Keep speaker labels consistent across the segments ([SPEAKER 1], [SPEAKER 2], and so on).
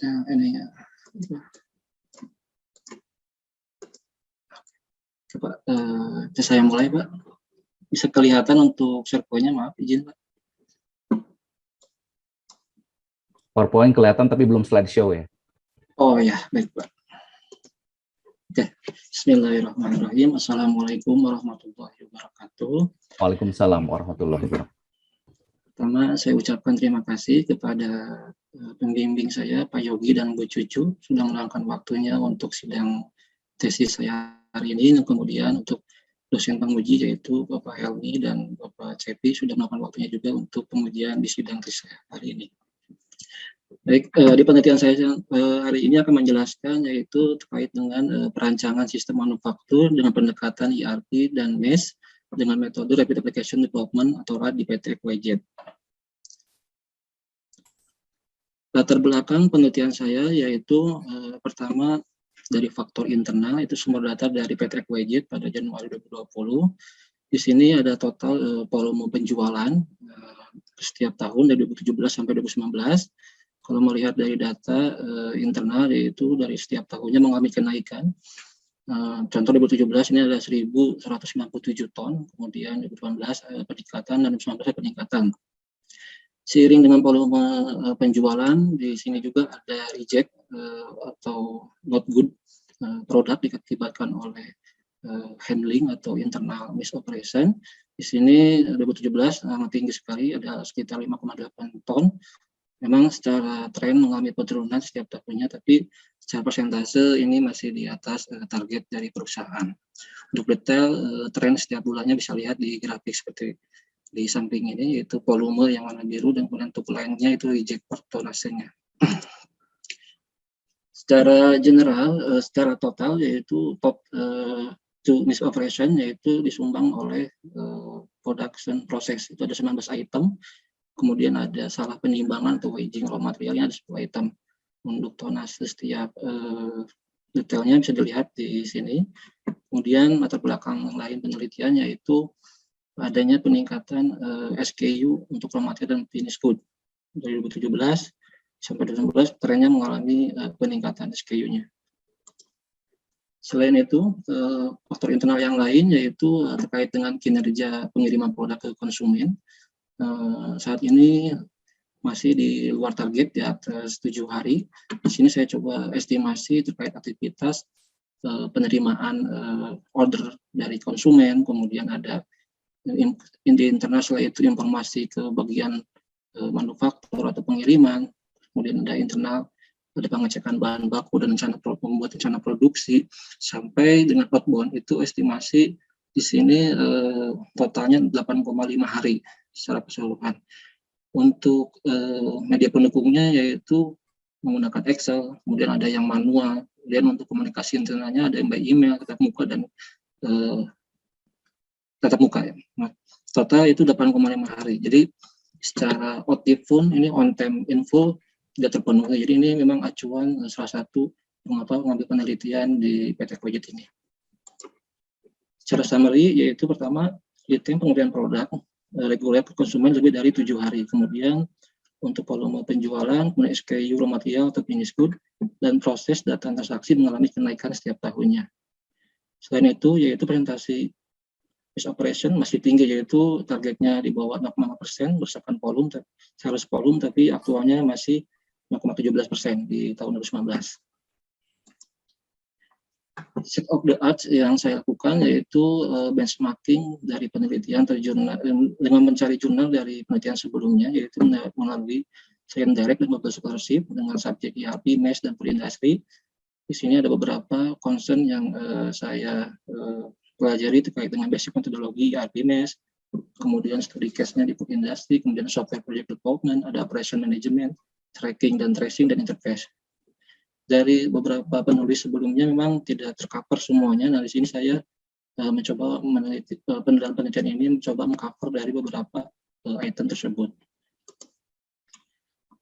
[SPEAKER 1] ini ya. Coba saya mulai, Pak. Bisa kelihatan untuk SharePoint-nya, maaf izin, Pak.
[SPEAKER 2] PowerPoint kelihatan tapi belum slideshow ya?
[SPEAKER 1] Oh ya, baik Pak. Oke, Bismillahirrahmanirrahim. Assalamualaikum warahmatullahi wabarakatuh.
[SPEAKER 2] Waalaikumsalam warahmatullahi wabarakatuh.
[SPEAKER 1] Pertama, saya ucapkan terima kasih kepada pembimbing saya, Pak Yogi dan Bu Cucu, sudah meluangkan waktunya untuk sidang tesis saya hari ini, dan kemudian untuk dosen penguji yaitu Bapak Helmi dan Bapak Cepi sudah melakukan waktunya juga untuk pengujian di sidang tesis saya hari ini. Baik, di penelitian saya hari ini akan menjelaskan yaitu terkait dengan perancangan sistem manufaktur dengan pendekatan ERP dan MES dengan metode Rapid Application Development atau RAD di PT FYZ. Latar belakang penelitian saya yaitu pertama dari faktor internal, itu sumber data dari PT FYZ pada Januari 2020. Di sini ada total volume penjualan setiap tahun dari 2017 sampai 2019. Kalau melihat dari data internal yaitu dari setiap tahunnya mengalami kenaikan. Contoh 2017 ini adalah 1.197 ton, kemudian 2018 peningkatan dan 2019 peningkatan. Seiring dengan volume penjualan, di sini juga ada reject atau not good produk diakibatkan oleh handling atau internal misoperation. Di sini 2017 sangat tinggi sekali, ada sekitar 5,8 ton. Memang secara tren mengalami penurunan setiap tahunnya, tapi secara persentase ini masih di atas target dari perusahaan. Untuk detail tren setiap bulannya bisa lihat di grafik seperti di samping ini, yaitu volume yang warna biru dan kemudian untuk lainnya itu reject per tonasenya. Secara general, secara total yaitu top to misoperation yaitu disumbang oleh production process, itu ada 19 item. Kemudian ada salah penimbangan atau weighing raw materialnya ada 10 item. Untuk tonase setiap detailnya bisa dilihat di sini. Kemudian latar belakang lain penelitian yaitu adanya peningkatan SKU untuk raw material dan finished good. Dari 2017 sampai 2019 trennya mengalami peningkatan SKU-nya. Selain itu, faktor internal yang lain yaitu terkait dengan kinerja pengiriman produk ke konsumen. Saat ini masih di luar target di atas 7 hari. Di sini saya coba estimasi terkait aktivitas penerimaan order dari konsumen, kemudian ada di internasional itu informasi ke bagian manufaktur atau pengiriman, kemudian ada internal, ada pengecekan bahan baku dan membuat rencana produksi, sampai dengan outbound itu estimasi di sini totalnya 8,5 hari secara keseluruhan. Untuk media pendukungnya yaitu menggunakan Excel, kemudian ada yang manual, kemudian untuk komunikasi internalnya ada yang by email, tatap muka dan tatap muka ya. Nah, total itu 8,5 hari. Jadi secara OTIF ini on time info tidak terpenuhi. Jadi ini memang acuan salah satu mengapa mengambil penelitian di PT FYZ ini. Secara summary yaitu pertama lead time pengujian produk reguler ke konsumen lebih dari 7 hari. Kemudian untuk volume penjualan, kemudian SKU raw material atau finished good, dan proses data transaksi mengalami kenaikan setiap tahunnya. Selain itu yaitu presentasi misoperation masih tinggi, yaitu targetnya di bawah 0,5% berdasarkan volume, sales volume, tapi aktualnya masih 0,17% di tahun 2019. State of the art yang saya lakukan yaitu benchmarking dari penelitian dengan mencari jurnal dari penelitian sebelumnya, yaitu melalui Science Direct dan Global Scholarship dengan subjek ERP, MES, dan Food Industry. Di sini ada beberapa concern yang saya pelajari terkait dengan basic metodologi ERP, MES, kemudian studi case-nya di Food Industry, kemudian software project development, ada operation management, tracking dan tracing, dan interface. Dari beberapa penulis sebelumnya memang tidak tercover semuanya. Nah, di sini saya mencoba meneliti penelitian ini mencoba mengcover dari beberapa item tersebut.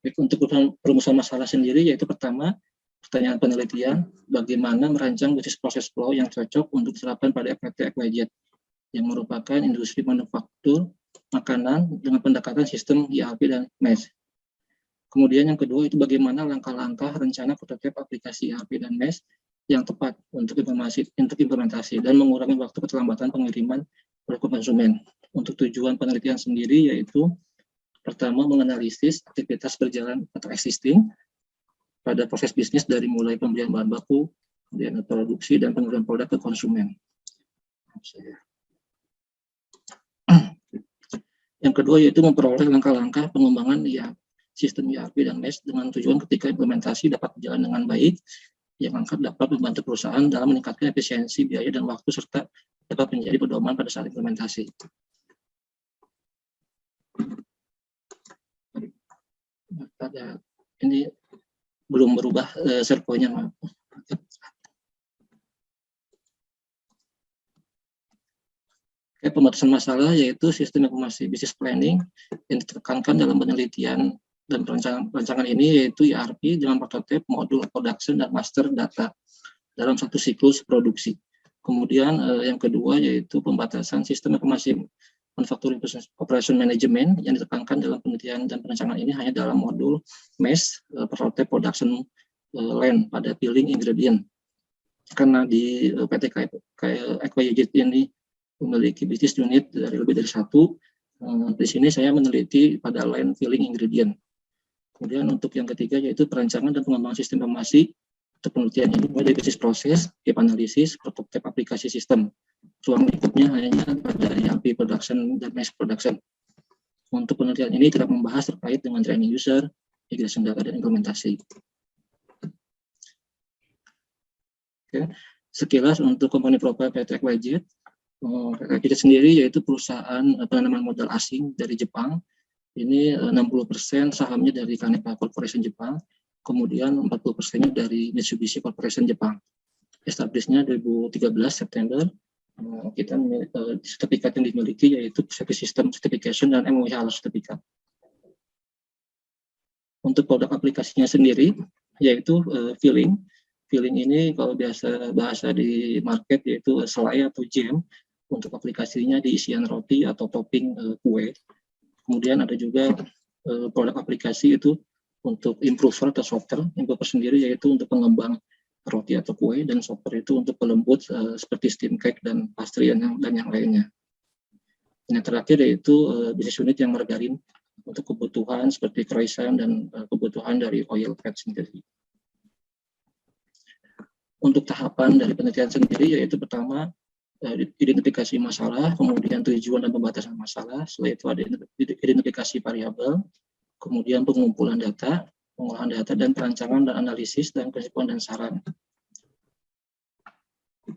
[SPEAKER 1] Baik, untuk perumusan masalah sendiri yaitu pertama pertanyaan penelitian, bagaimana merancang bisnis proses flow yang cocok untuk diterapkan pada PT FYZ yang merupakan industri manufaktur makanan dengan pendekatan sistem ERP dan MES. Kemudian yang kedua itu bagaimana langkah-langkah rencana prototipe aplikasi ERP dan MES yang tepat untuk implementasi dan mengurangi waktu keterlambatan pengiriman produk konsumen. Untuk tujuan penelitian sendiri yaitu pertama menganalisis aktivitas berjalan atau existing pada proses bisnis dari mulai pembelian bahan baku, kemudian produksi dan pengiriman produk ke konsumen. Yang kedua yaitu memperoleh langkah-langkah pengembangan sistem ERP dan MES dengan tujuan ketika implementasi dapat berjalan dengan baik, yang dapat membantu perusahaan dalam meningkatkan efisiensi, biaya, dan waktu, serta dapat menjadi pedoman pada saat implementasi. Ini belum berubah servonya, maaf. Pembatasan masalah yaitu sistem informasi business planning yang ditekankan dalam penelitian dan perancangan ini yaitu ERP dengan prototipe, modul, production, dan master data dalam satu siklus produksi. Kemudian yang kedua yaitu pembatasan sistem informasi manufacturing operation management yang ditekankan dalam penelitian dan perancangan ini hanya dalam modul MES, prototype production line pada peeling ingredient. Karena di PT KYJ ini memiliki bisnis unit dari lebih dari satu, di sini saya meneliti pada line filling ingredient. Kemudian untuk yang ketiga yaitu perancangan dan pengembangan sistem informasi. Untuk penelitian ini mulai dari bisnis proses, gap analisis, prototipe aplikasi sistem. Ruang lingkupnya hanya pada ERP production dan MES production. Untuk penelitian ini tidak membahas terkait dengan training user, migration data, dan implementasi. Oke. Sekilas untuk company profile PT KYJ. Kita sendiri yaitu perusahaan penanaman modal asing dari Jepang. Ini 60% sahamnya dari Kaneka Corporation Jepang, kemudian 40%-nya dari Mitsubishi Corporation Jepang. Establishnya 2013 September. Kita sertifikat yang dimiliki yaitu System Certification dan MOI Halal Certificate. Untuk produk aplikasinya sendiri yaitu filling. Filling ini kalau biasa bahasa di market yaitu selai atau jam. Untuk aplikasinya di isian roti atau topping kue. Kemudian ada juga produk aplikasi itu untuk improver atau software. Improver sendiri yaitu untuk pengembang roti atau kue, dan software itu untuk pelembut seperti steam cake dan pastry dan yang lainnya. Dan yang terakhir yaitu bisnis unit yang margarin untuk kebutuhan seperti croissant dan kebutuhan dari oil fat sendiri. Untuk tahapan dari penelitian sendiri yaitu pertama identifikasi masalah, kemudian tujuan dan pembatasan masalah, setelah itu ada identifikasi variabel, kemudian pengumpulan data, pengolahan data, dan perancangan dan analisis, dan kesimpulan dan saran.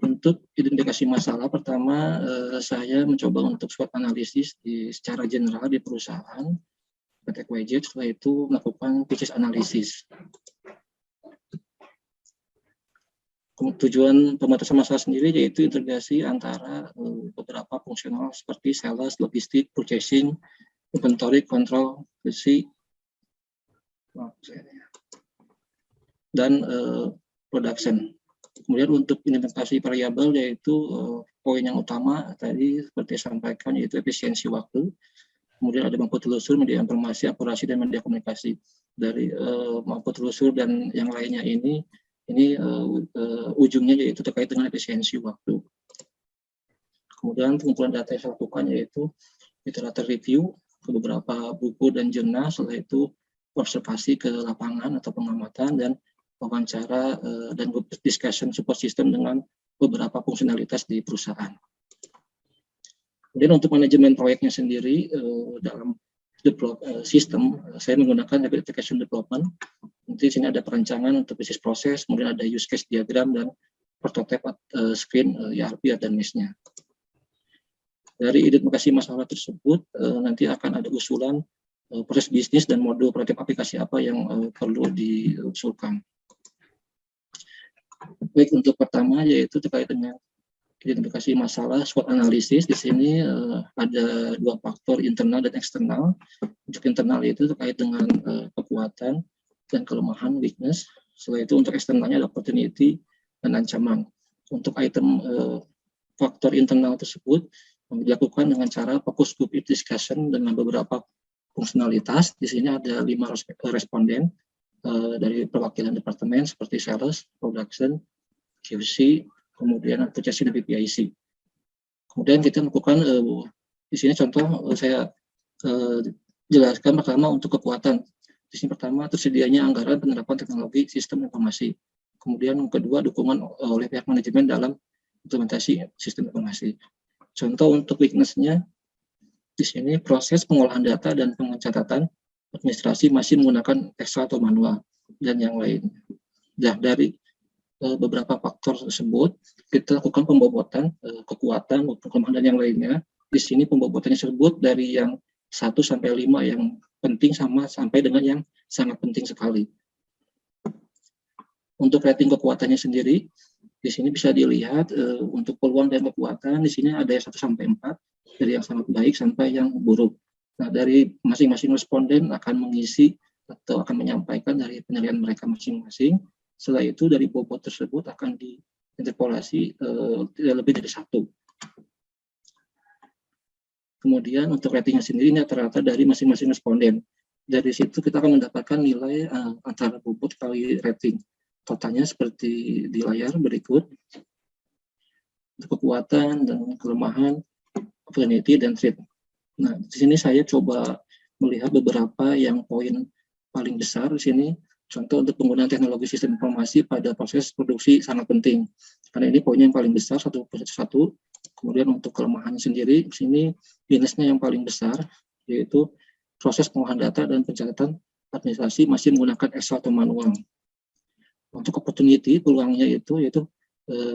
[SPEAKER 1] Untuk identifikasi masalah, pertama saya mencoba untuk SWOT analisis secara general di perusahaan PT KYJ, setelah itu melakukan business analisis. Tujuan pembatasan masalah sendiri yaitu integrasi antara beberapa fungsional seperti sales, logistik, purchasing, inventory, control, quality, dan production. Kemudian untuk identifikasi variabel yaitu poin yang utama tadi seperti sampaikan yaitu efisiensi waktu. Kemudian ada mampu telusur, media informasi, akurasi, dan media komunikasi. Dari mampu telusur dan yang lainnya ini ujungnya yaitu terkait dengan efisiensi waktu. Kemudian pengumpulan data yang dilakukan yaitu literatur review ke beberapa buku dan jurnal, setelah itu observasi ke lapangan atau pengamatan, dan wawancara dan discussion support system dengan beberapa fungsionalitas di perusahaan. Kemudian untuk manajemen proyeknya sendiri dalam sistem, saya menggunakan application development. Nanti sini ada perancangan untuk bisnis proses, kemudian ada use case diagram dan prototype screen ERP dan MES-nya. Dari identifikasi masalah tersebut, nanti akan ada usulan proses bisnis dan modul prototipe aplikasi apa yang perlu diusulkan. Baik, untuk pertama yaitu terkait dengan identifikasi masalah, SWOT analisis. Di sini ada dua faktor, internal dan eksternal. Untuk internal itu terkait dengan kekuatan dan kelemahan, weakness. Setelah itu untuk eksternalnya ada opportunity dan ancaman. Untuk item faktor internal tersebut dilakukan dengan cara focus group discussion dengan beberapa fungsionalitas. Di sini ada 5 responden dari perwakilan departemen seperti sales, production, QC, kemudian purchasing dan PPIC. Kemudian kita lakukan di sini contoh saya jelaskan pertama untuk kekuatan. Di sini pertama tersedianya anggaran penerapan teknologi sistem informasi. Kemudian yang kedua dukungan oleh pihak manajemen dalam implementasi sistem informasi. Contoh untuk weakness-nya di sini proses pengolahan data dan pencatatan administrasi masih menggunakan Excel atau manual dan yang lain. Nah, dari beberapa faktor tersebut kita lakukan pembobotan kekuatan maupun kelemahan dan yang lainnya. Di sini pembobotannya tersebut dari yang 1 sampai 5 yang penting sampai dengan yang sangat penting sekali. Untuk rating kekuatannya sendiri, di sini bisa dilihat untuk peluang dan kekuatan di sini ada yang 1 sampai 4, dari yang sangat baik sampai yang buruk. Nah, dari masing-masing responden akan mengisi atau akan menyampaikan dari penilaian mereka masing-masing. Setelah itu dari bobot tersebut akan diinterpolasi tidak lebih dari 1. Kemudian untuk ratingnya sendiri ini rata-rata dari masing-masing responden. Dari situ kita akan mendapatkan nilai antara bobot kali rating. Totalnya seperti di layar berikut. Untuk kekuatan dan kelemahan, opportunity dan threat. Nah, di sini saya coba melihat beberapa yang poin paling besar di sini. Contoh untuk penggunaan teknologi sistem informasi pada proses produksi sangat penting. Karena ini poinnya yang paling besar, satu. Kemudian untuk kelemahan sendiri, di sini minusnya yang paling besar, yaitu proses pengolahan data dan pencatatan administrasi masih menggunakan Excel atau manual. Untuk opportunity, peluangnya yaitu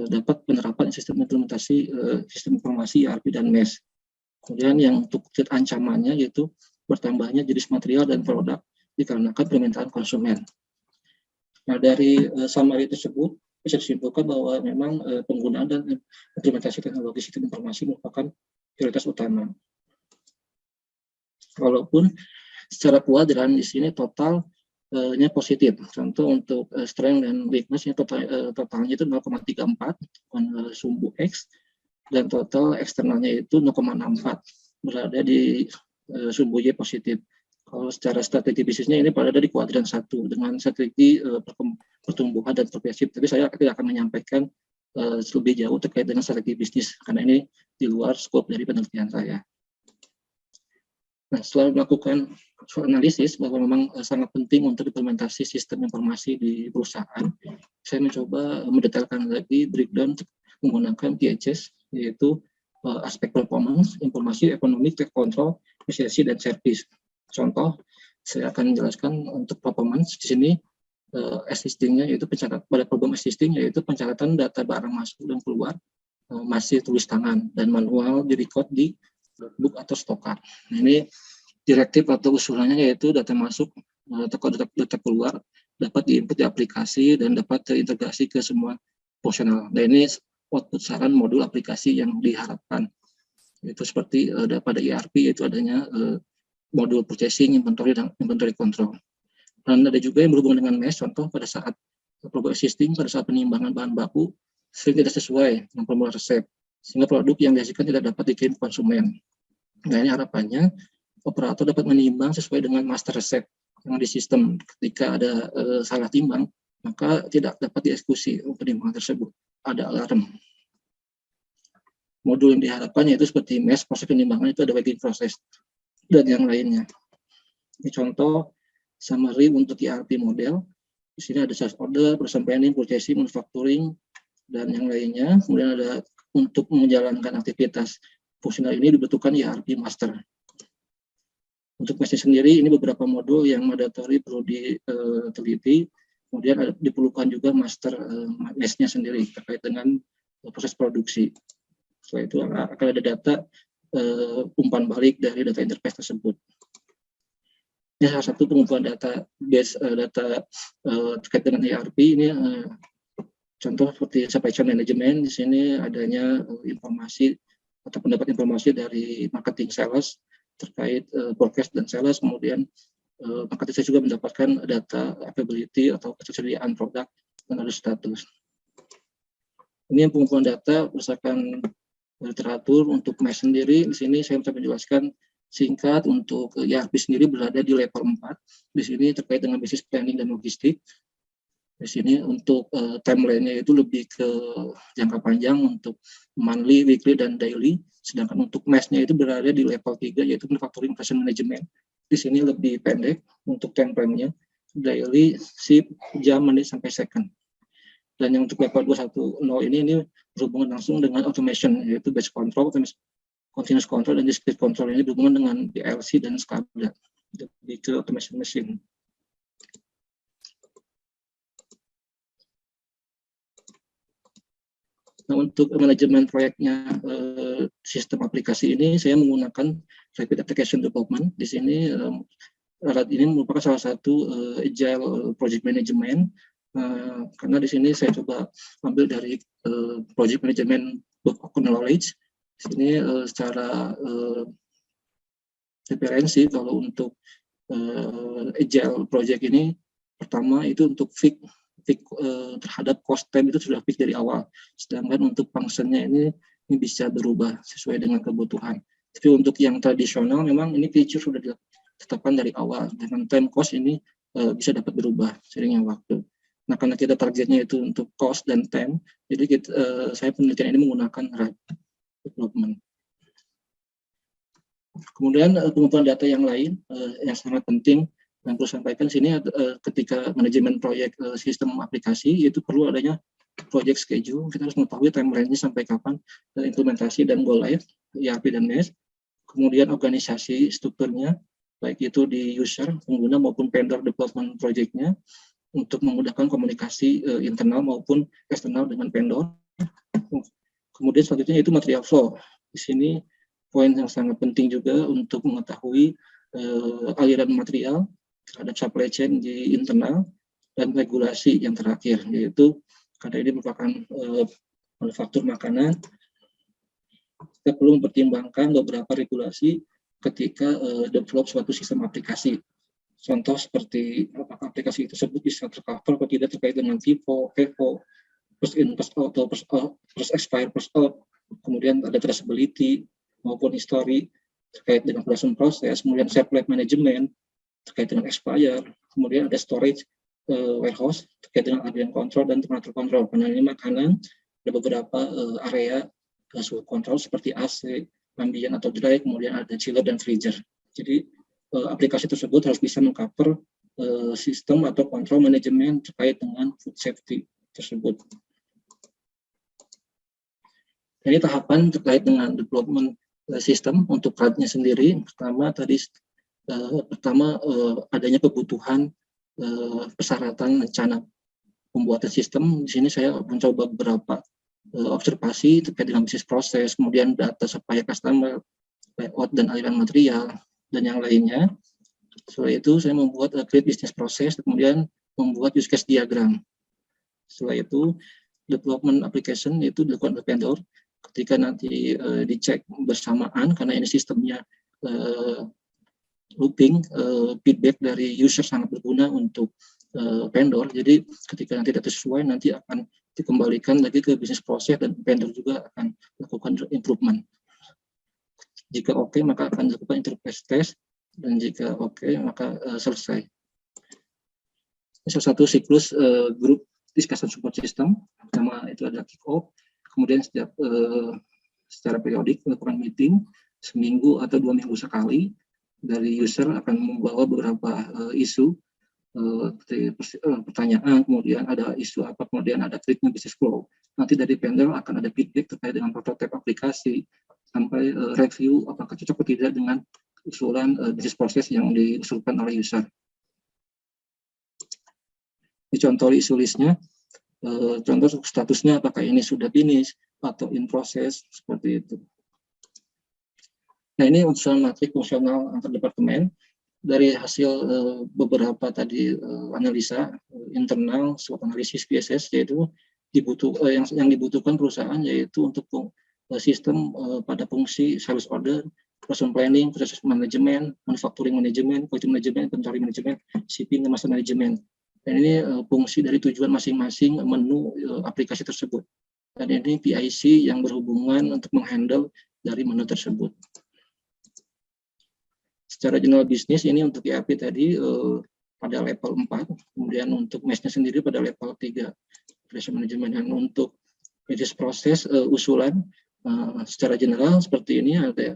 [SPEAKER 1] dapat penerapan sistem implementasi sistem informasi ERP dan MES. Kemudian yang untuk ancamannya yaitu bertambahnya jenis material dan produk dikarenakan permintaan konsumen. Nah, dari summary tersebut bisa disimpulkan bahwa memang penggunaan dan implementasi teknologi sistem informasi merupakan prioritas utama. Walaupun secara kuadran di sini totalnya positif. Contoh untuk strength dan weakness-nya totalnya itu 0,34 sumbu X dan total eksternalnya itu 0,64 berada di sumbu Y positif. Kalau secara strategi bisnisnya ini berada di kuadran 1 dengan strategi pertumbuhan dan progresif. Tapi saya tidak akan menyampaikan lebih jauh terkait dengan strategi bisnis karena ini di luar skop dari penelitian saya. Nah, setelah melakukan analisis bahwa memang sangat penting untuk implementasi sistem informasi di perusahaan, saya mencoba mendetailkan lagi breakdown menggunakan PHS, yaitu aspek performance, informasi, ekonomi, tech control, efisiensi, dan service. Contoh, saya akan menjelaskan untuk performance di sini existing-nya yaitu pencatat pada problem existing yaitu pencatatan data barang masuk dan keluar masih tulis tangan dan manual di-record di notebook atau stokar. Nah, ini direktif atau usulannya yaitu data masuk atau data keluar dapat diinput di aplikasi dan dapat terintegrasi ke semua fungsional. Dan ini output saran modul aplikasi yang diharapkan. Itu seperti pada ERP yaitu adanya modul purchasing, inventory, dan inventory control. Dan ada juga yang berhubungan dengan MES, contoh pada saat problem existing, pada saat penimbangan bahan baku, sering tidak sesuai dengan formula resep, sehingga produk yang dihasilkan tidak dapat dikirim konsumen. Nah, ini harapannya, operator dapat menimbang sesuai dengan master resep yang di sistem. Ketika ada salah timbang, maka tidak dapat dieksekusi penimbangan tersebut. Ada alarm. Modul yang diharapkan yaitu seperti MES, proses penimbangan itu ada weighing process dan yang lainnya. Ini contoh summary untuk ERP model. Di sini ada sales order, person planning, purchasing, manufacturing, dan yang lainnya. Kemudian ada untuk menjalankan aktivitas fungsional ini dibutuhkan ERP master. Untuk mesin sendiri ini beberapa modul yang mandatory perlu diteliti. Kemudian diperlukan juga master MES-nya sendiri terkait dengan proses produksi. Setelah itu akan ada data umpan balik dari data interface tersebut. Ini salah satu pengumpulan data data terkait dengan ERP ini contoh seperti supply chain management. Di sini adanya informasi atau pendapat informasi dari marketing sales terkait forecast dan sales. Kemudian marketing sales juga mendapatkan data availability atau ketersediaan produk dan ada status. Ini pengumpulan data berdasarkan literatur untuk MES sendiri. Di sini saya bisa menjelaskan Singkat, untuk ERP sendiri berada di level 4. Di sini terkait dengan business planning dan logistik. Di sini untuk timeline-nya itu lebih ke jangka panjang untuk monthly, weekly, dan daily. Sedangkan untuk MES-nya itu berada di level 3, yaitu Manufacturing Operation Management. Di sini lebih pendek untuk time frame-nya, daily, shift, jam, menit, sampai second. Dan yang untuk level 210 ini berhubungan langsung dengan automation, yaitu batch control, continuous control, dan discrete control. Ini berhubungan dengan PLC dan SCADA, lebih ke automation machine. Nah, untuk manajemen proyeknya sistem aplikasi ini, saya menggunakan Rapid Application Development. Di sini alat ini merupakan salah satu agile project management, karena di sini saya coba ambil dari project management book of knowledge. Di sini secara referensi, kalau untuk agile project ini, pertama itu untuk fix terhadap cost time itu sudah fix dari awal. Sedangkan untuk function-nya ini bisa berubah sesuai dengan kebutuhan. Tapi untuk yang tradisional memang ini feature sudah ditetapkan dari awal. Dengan time cost ini bisa dapat berubah seiringnya waktu. Nah, karena kita targetnya itu untuk cost dan time, jadi saya penelitian ini menggunakan rapid development. Kemudian pengumpulan data yang lain yang sangat penting yang perlu sampaikan sini, ketika manajemen proyek sistem aplikasi itu perlu adanya project schedule. Kita harus mengetahui timeline-nya sampai kapan implementasi dan go live ERP dan MES. Kemudian organisasi strukturnya, baik itu di user, pengguna maupun vendor development project-nya, untuk memudahkan komunikasi internal maupun eksternal dengan vendor. Kemudian selanjutnya itu material flow. Di sini poin yang sangat penting juga untuk mengetahui aliran material terhadap supply chain di internal, dan regulasi yang terakhir, yaitu karena ini merupakan manufaktur makanan, kita perlu mempertimbangkan beberapa regulasi ketika develop suatu sistem aplikasi. Contoh seperti apakah aplikasi tersebut bisa tercover atau tidak terkait dengan FIFO, FIFO, first in, first out, atau first expire, first out. Kemudian ada traceability maupun history terkait dengan production process, kemudian supply management terkait dengan expire, kemudian ada storage warehouse terkait dengan ambient control dan temperature control. Karena ini makanan, ada beberapa area suhu kontrol seperti AC, ambient atau dry, kemudian ada chiller dan freezer. Jadi aplikasi tersebut harus bisa mengcover sistem atau kontrol manajemen terkait dengan food safety tersebut. Ini tahapan terkait dengan development sistem untuk CAD-nya sendiri. Pertama adanya kebutuhan persyaratan rencana pembuatan sistem. Di sini saya mencoba beberapa observasi terkait dengan bisnis proses, kemudian data supplier customer, layout dan aliran material, dan yang lainnya. Setelah itu saya membuat create business process, kemudian membuat use case diagram. Setelah itu development application itu dilakukan oleh vendor. Ketika nanti dicek bersamaan, karena ini sistemnya looping, feedback dari user sangat berguna untuk vendor. Jadi ketika nanti data sesuai, nanti akan dikembalikan lagi ke bisnis proses, dan vendor juga akan melakukan improvement. Jika oke, maka akan dilakukan interface test, dan jika oke, maka selesai. Ini salah satu siklus grup discussion support system. Pertama itu ada kick off, kemudian setiap secara periodik melakukan meeting seminggu atau 2 minggu sekali. Dari user akan membawa beberapa isu, pertanyaan, kemudian ada isu apa, kemudian ada treatment business flow. Nanti dari vendor akan ada feedback terkait dengan prototipe aplikasi, sampai review apakah cocok atau tidak dengan usulan business process yang diusulkan oleh user. Ini contoh isu listnya, contoh statusnya apakah ini sudah finish atau in process, seperti itu. Nah, ini usulan matrik fungsional antar departemen dari hasil beberapa tadi analisa internal, SWOT analisis PSS, yaitu yang dibutuhkan perusahaan, yaitu untuk sistem pada fungsi sales order, production planning, proses manajemen, manufacturing management, quality management, inventory management, shipping, dan master management. Dan ini fungsi dari tujuan masing-masing menu aplikasi tersebut. Dan ini PIC yang berhubungan untuk menghandle dari menu tersebut. Secara general bisnis ini untuk ERP tadi pada level 4, kemudian untuk mesh-nya sendiri pada level 3, operation management. Dan untuk bisnis proses usulan secara general seperti ini, ada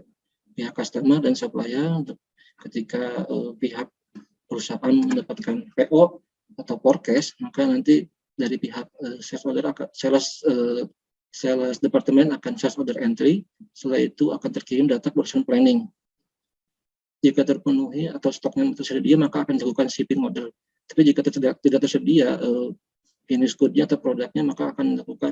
[SPEAKER 1] pihak customer dan supplier. Untuk ketika pihak perusahaan mendapatkan PO atau forecast, maka nanti dari pihak sales department akan sales order entry. Setelah itu akan terkirim data production planning. Jika terpenuhi atau stoknya tersedia, maka akan dilakukan shipping order. Tapi jika tidak tersedia finished good-nya atau produknya, maka akan dilakukan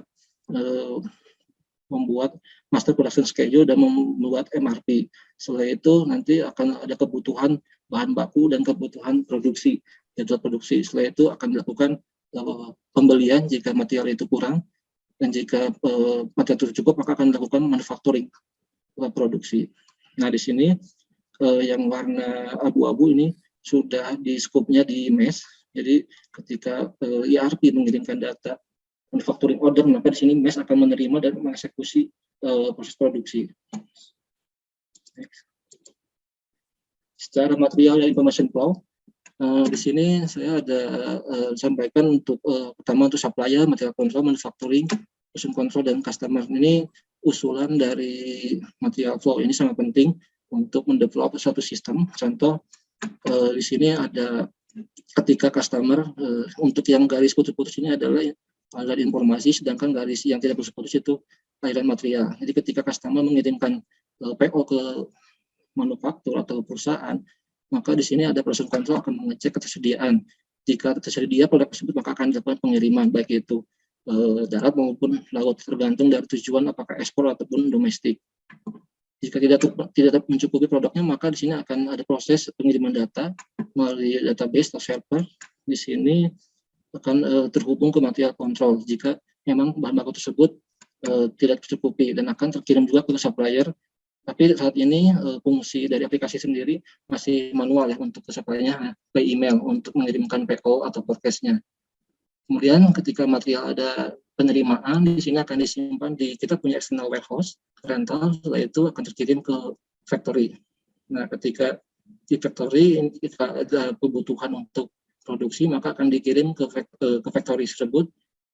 [SPEAKER 1] membuat master production schedule dan membuat MRP. Setelah itu nanti akan ada kebutuhan bahan baku dan kebutuhan produksi, jadwal produksi. Setelah itu akan dilakukan pembelian jika material itu kurang, dan jika material itu cukup, maka akan dilakukan manufacturing produksi. Nah, di sini yang warna abu-abu ini sudah di scope-nya di MES. Jadi ketika ERP mengirimkan data manufacturing order, maka di sini MES akan menerima dan mengeksekusi proses produksi. Next. Secara material dan information flow, di sini saya ada sampaikan untuk pertama untuk supplier, material control, manufacturing, production control, dan customer. Ini usulan dari material flow, ini sangat penting untuk mendevelop suatu sistem. Contoh di sini ada ketika customer untuk yang garis putus-putus ini adalah aliran informasi, sedangkan garis yang tidak putus-putus itu aliran material. Jadi ketika customer mengirimkan PO ke manufaktur atau perusahaan, maka di sini ada production control akan mengecek ketersediaan. Jika tersedia produk tersebut, maka akan dilakukan pengiriman, baik itu darat maupun laut, tergantung dari tujuan apakah ekspor ataupun domestik. Jika tidak mencukupi produknya, maka di sini akan ada proses pengiriman data melalui database atau server. Di sini akan terhubung ke material control jika memang bahan baku tersebut tidak tercukupi, dan akan terkirim juga ke supplier. Tapi saat ini fungsi dari aplikasi sendiri masih manual ya, untuk suppliernya by email untuk mengirimkan PO atau forecast-nya. Kemudian ketika material ada penerimaan, di sini akan disimpan di, kita punya external warehouse rental. Setelah itu akan terkirim ke factory. Nah, ketika di factory kita ada kebutuhan untuk produksi, maka akan dikirim ke factory tersebut.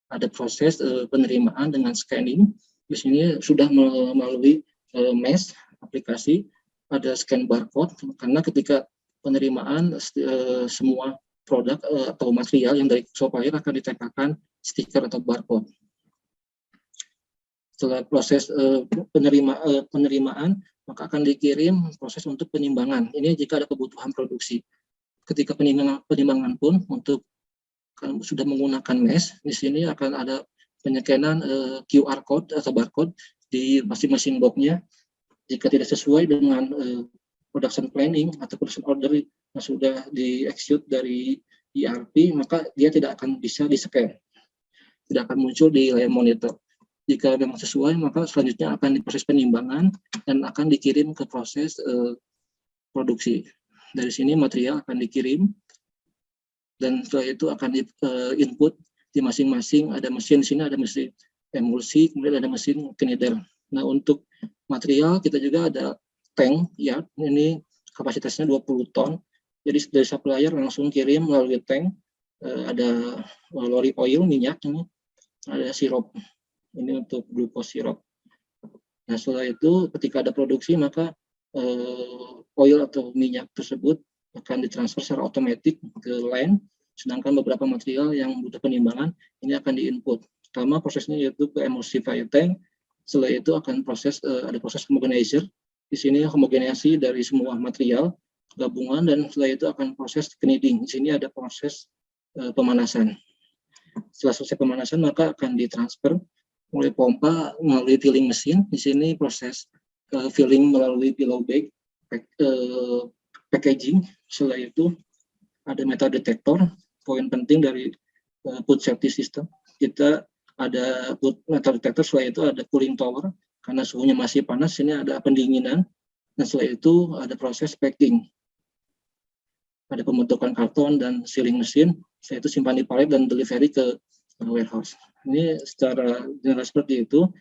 [SPEAKER 1] Ada proses penerimaan dengan scanning. Di sini sudah melalui MES aplikasi, ada scan barcode, karena ketika penerimaan semua produk atau material yang dari supplier akan ditempelkan stiker atau barcode. Setelah proses penerimaan, maka akan dikirim proses untuk penimbangan. Ini jika ada kebutuhan produksi. Ketika penimbangan pun untuk sudah menggunakan MES, di sini akan ada penyekenan QR code atau barcode di masing-masing box-nya. Jika tidak sesuai dengan production planning atau production order yang sudah di-execute dari ERP, maka dia tidak akan bisa di-scan, tidak akan muncul di layar monitor. Jika memang sesuai, maka selanjutnya akan diproses penimbangan dan akan dikirim ke proses produksi. Dari sini material akan dikirim, dan setelah itu akan input di masing-masing. Ada mesin, di sini ada mesin emulsi, kemudian ada mesin knider. Nah, untuk material kita juga ada tank ya, ini kapasitasnya 20 ton. Jadi dari supplier langsung kirim melalui tank. Ada lori oil, minyak, ini ada sirup, ini untuk glucose sirup. Nah, setelah itu ketika ada produksi, maka oil atau minyak tersebut akan ditransfer secara otomatis ke line, sedangkan beberapa material yang butuh penimbangan ini akan diinput. Pertama prosesnya yaitu ke emulsifier tank. Setelah itu akan ada proses homogenizer. Di sini homogenasi dari semua material gabungan, dan setelah itu akan proses kneading. Di sini ada proses pemanasan. Setelah selesai pemanasan, maka akan ditransfer melalui pompa, melalui filling mesin. Di sini proses filling melalui pillow bag, packaging. Setelah itu ada metal detector. Poin penting dari food safety system, kita ada metal detector. Setelah itu ada cooling tower, karena suhunya masih panas. Ini ada pendinginan. Dan setelah itu ada proses packing, ada pembentukan karton dan sealing mesin. Setelah itu simpan di palet dan delivery ke warehouse. Ini secara general seperti itu.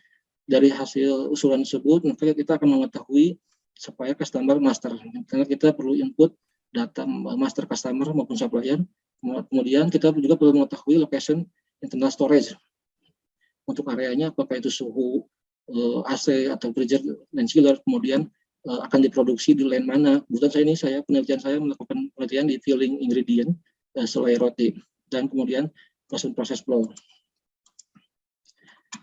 [SPEAKER 1] Dari hasil usulan tersebut, maka kita akan mengetahui supaya customer master. Karena kita perlu input data master customer maupun supplier. Kemudian kita juga perlu mengetahui location internal storage untuk areanya, apakah itu suhu AC atau freezer dan chiller, kemudian akan diproduksi di line mana. Kebetulan penelitian saya melakukan penelitian di filling ingredient selai roti dan kemudian proses flow.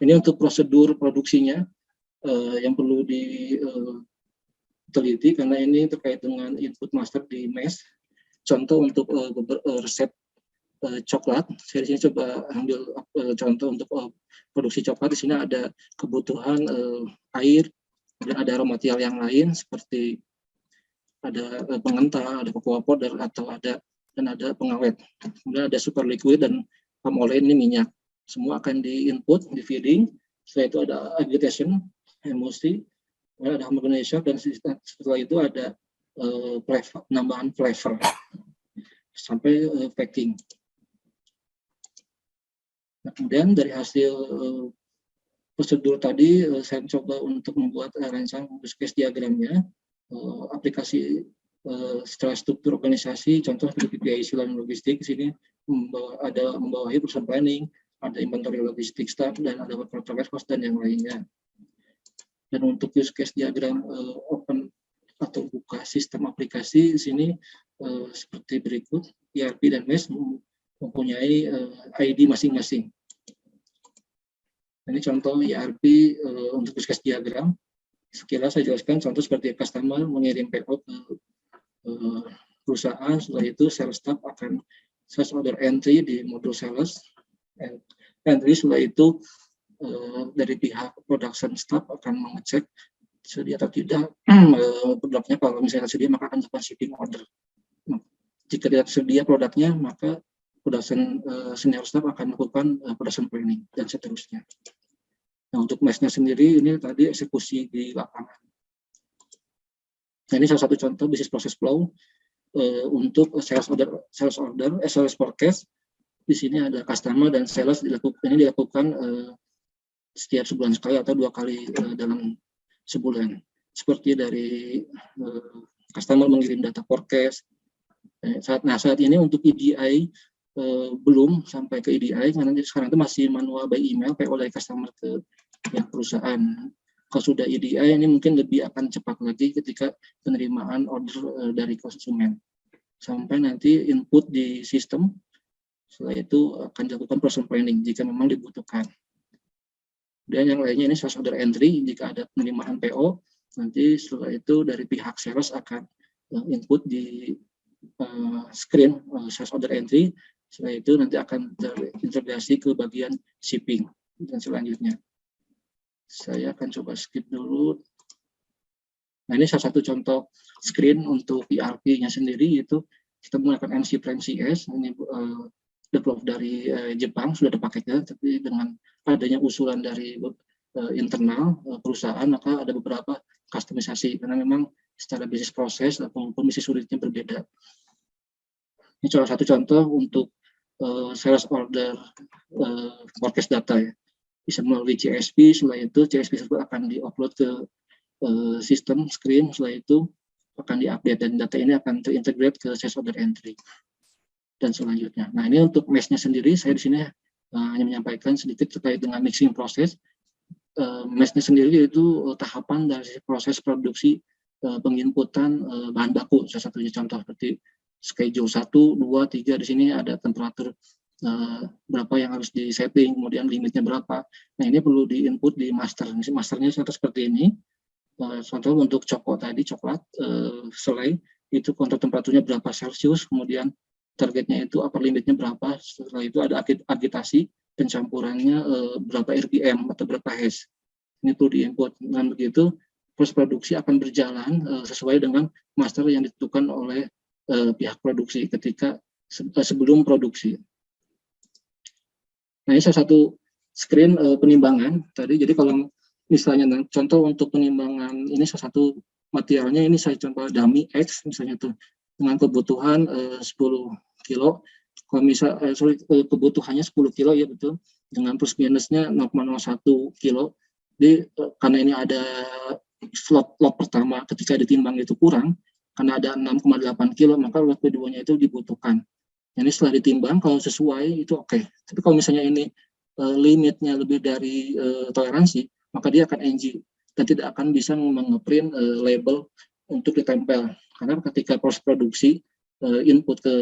[SPEAKER 1] Ini untuk prosedur produksinya yang perlu diteliti karena ini terkait dengan input master di mesh. Contoh untuk resep coklat, saya di sini coba ambil contoh untuk produksi coklat. Di sini ada kebutuhan air, dan ada raw material yang lain seperti ada pengental, ada cocoa powder atau ada pengawet. Kemudian ada super liquid dan palm oil, ini minyak. Semua akan di-input, di-feeding. Setelah itu ada agitation, emulsi, ada homogenization, dan setelah itu ada penambahan flavor sampai packing. Nah, kemudian dari hasil prosedur tadi, saya coba untuk membuat rancangan use case diagramnya, aplikasi secara struktur organisasi, contoh seperti PPIC dan logistik. Di sini membawahi perusahaan planning, ada inventory logistik staff, dan ada protokol cost dan yang lainnya. Dan untuk use case diagram open atau buka sistem aplikasi, di sini seperti berikut, ERP dan MES mempunyai ID masing-masing. Ini contoh ERP untuk use case diagram. Sekilas saya jelaskan contoh seperti customer mengirim PO ke perusahaan, setelah itu sales staff akan sales order entry di modul sales entry, setelah itu dari pihak production staff akan mengecek sedia atau tidak produknya. Kalau misalnya sedia, maka akan dilakukan shipping order. Jika tidak sedia produknya, maka production senior staff akan melakukan production planning dan seterusnya. Nah, untuk mesh-nya sendiri ini tadi eksekusi di lapangan. Nah, ini salah satu contoh bisnis proses flow untuk sales forecast. Di sini ada customer dan sales dilakukan setiap sebulan sekali atau 2 kali dalam sebulan. Seperti dari customer mengirim data forecast. Saat ini untuk EDI belum sampai ke EDI, karena sekarang itu masih manual by email PO dari customer ke pihak perusahaan. Kalau sudah EDI ini mungkin lebih akan cepat lagi ketika penerimaan order dari konsumen. Sampai nanti input di sistem, setelah itu akan dilakukan proses planning jika memang dibutuhkan. Dan yang lainnya ini sales order entry, jika ada penerimaan PO, nanti setelah itu dari pihak sales akan input di screen sales order entry, setelah itu nanti akan terintegrasi ke bagian shipping dan selanjutnya. Saya akan coba skip dulu. Nah, ini salah satu contoh screen untuk ERP-nya sendiri, yaitu kita menggunakan MC Prime CS. Ini develop dari Jepang, sudah ada paketnya, tapi dengan adanya usulan dari internal perusahaan, maka ada beberapa customisasi, karena memang secara bisnis proses ataupun bisnis unitnya berbeda. Ini salah satu contoh untuk sales order forecast data ya. Bisa melalui CSP, setelah itu CSP tersebut akan di-upload ke sistem screen, setelah itu akan di-update dan data ini akan terintegrate ke sales order entry dan selanjutnya. Nah, ini untuk mesh-nya sendiri, saya di sini hanya menyampaikan sedikit terkait dengan mixing proses. Mesh-nya sendiri yaitu tahapan dari proses produksi penginputan bahan baku, salah satunya contoh seperti schedule 1, 2, 3, di sini ada temperatur berapa yang harus di-setting, kemudian limitnya berapa. Nah, ini perlu di-input di master. Masternya seperti ini. Contoh untuk coklat selai, itu kontrol temperaturnya berapa Celsius, kemudian targetnya itu upper limitnya berapa, setelah itu ada agitasi, pencampurannya berapa RPM atau berapa hash. Ini perlu di-input. Dengan begitu, proses produksi akan berjalan sesuai dengan master yang ditentukan oleh pihak produksi ketika sebelum produksi. Nah, ini salah satu screen penimbangan tadi. Jadi kalau misalnya contoh untuk penimbangan ini salah satu materialnya, ini saya coba dummy X misalnya tuh dengan kebutuhan 10 kilo. Kalau kebutuhannya 10 kilo ya betul, dengan plus minusnya 0,01 kilo. Jadi karena ini ada lot pertama ketika ditimbang itu kurang, karena ada 6,8 kilo, maka lot keduanya itu dibutuhkan. Ini setelah ditimbang, kalau sesuai itu oke. Tapi kalau misalnya ini limitnya lebih dari toleransi, maka dia akan NG dan tidak akan bisa mengeprint label untuk ditempel. Karena ketika proses produksi input ke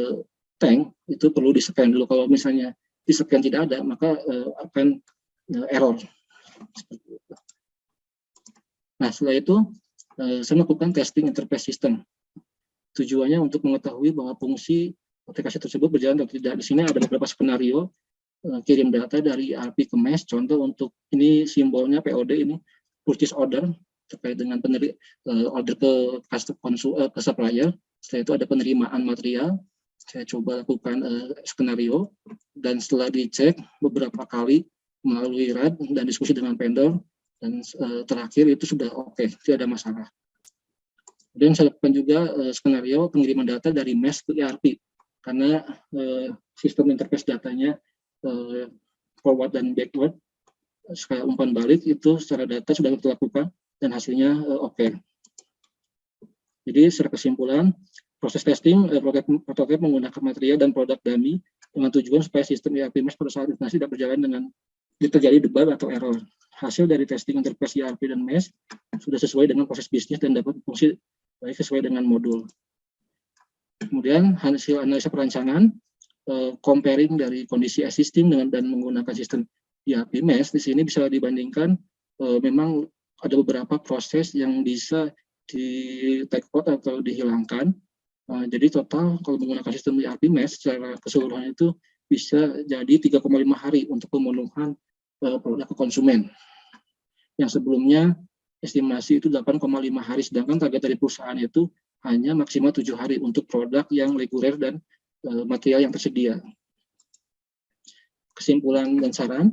[SPEAKER 1] tank itu perlu di-scan dulu. Kalau misalnya di-scan tidak ada, maka akan error. Nah, setelah itu saya melakukan testing interface system. Tujuannya untuk mengetahui bahwa fungsi aplikasi tersebut berjalan atau tidak. Di sini ada beberapa skenario kirim data dari ERP ke MES. Contoh untuk ini simbolnya POD ini purchase order terkait dengan order ke supplier. Setelah itu ada penerimaan material. Saya coba lakukan skenario dan setelah dicek beberapa kali melalui RAD dan diskusi dengan vendor dan terakhir itu sudah oke, tidak ada masalah. Kemudian saya lakukan juga skenario pengiriman data dari MES ke ERP karena sistem interface datanya forward dan backward sekali umpan balik itu secara data sudah kita lakukan dan hasilnya oke. Jadi secara kesimpulan proses testing prototipe menggunakan material dan produk dummy dengan tujuan supaya sistem ERP MES pada saat implementasi tidak berjalan dengan terjadi debug atau error. Hasil dari testing interface ERP dan MES sudah sesuai dengan proses bisnis dan dapat berfungsi baik sesuai dengan modul. Kemudian hasil analisa perancangan, comparing dari kondisi existing dan menggunakan sistem ERP MES, di sini bisa dibandingkan memang ada beberapa proses yang bisa di take out atau dihilangkan. Jadi total kalau menggunakan sistem ERP MES secara keseluruhan itu bisa jadi 3,5 hari untuk pemenuhan produk ke konsumen. Yang sebelumnya estimasi itu 8,5 hari, sedangkan target dari perusahaan itu hanya maksimal 7 hari untuk produk yang reguler dan material yang tersedia. Kesimpulan dan saran.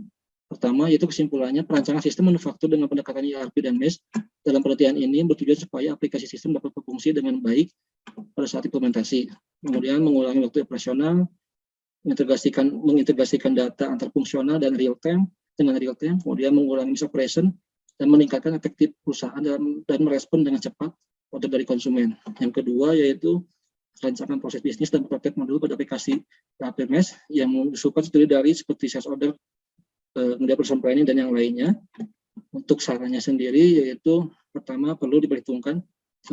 [SPEAKER 1] Pertama, yaitu kesimpulannya perancangan sistem manufaktur dengan pendekatan ERP dan MES dalam penelitian ini bertujuan supaya aplikasi sistem dapat berfungsi dengan baik pada saat implementasi. Kemudian mengurangi waktu operasional, mengintegrasikan data antar fungsional dan real time, kemudian mengurangi misoperation dan meningkatkan efektif perusahaan dan merespon dengan cepat order dari konsumen. Yang kedua yaitu rancangan proses bisnis dan prototipe modul pada aplikasi ERP MES yang mengusulkan terdiri dari seperti sales order, kemudian person planning dan yang lainnya. Untuk sarannya sendiri yaitu pertama perlu diperhitungkan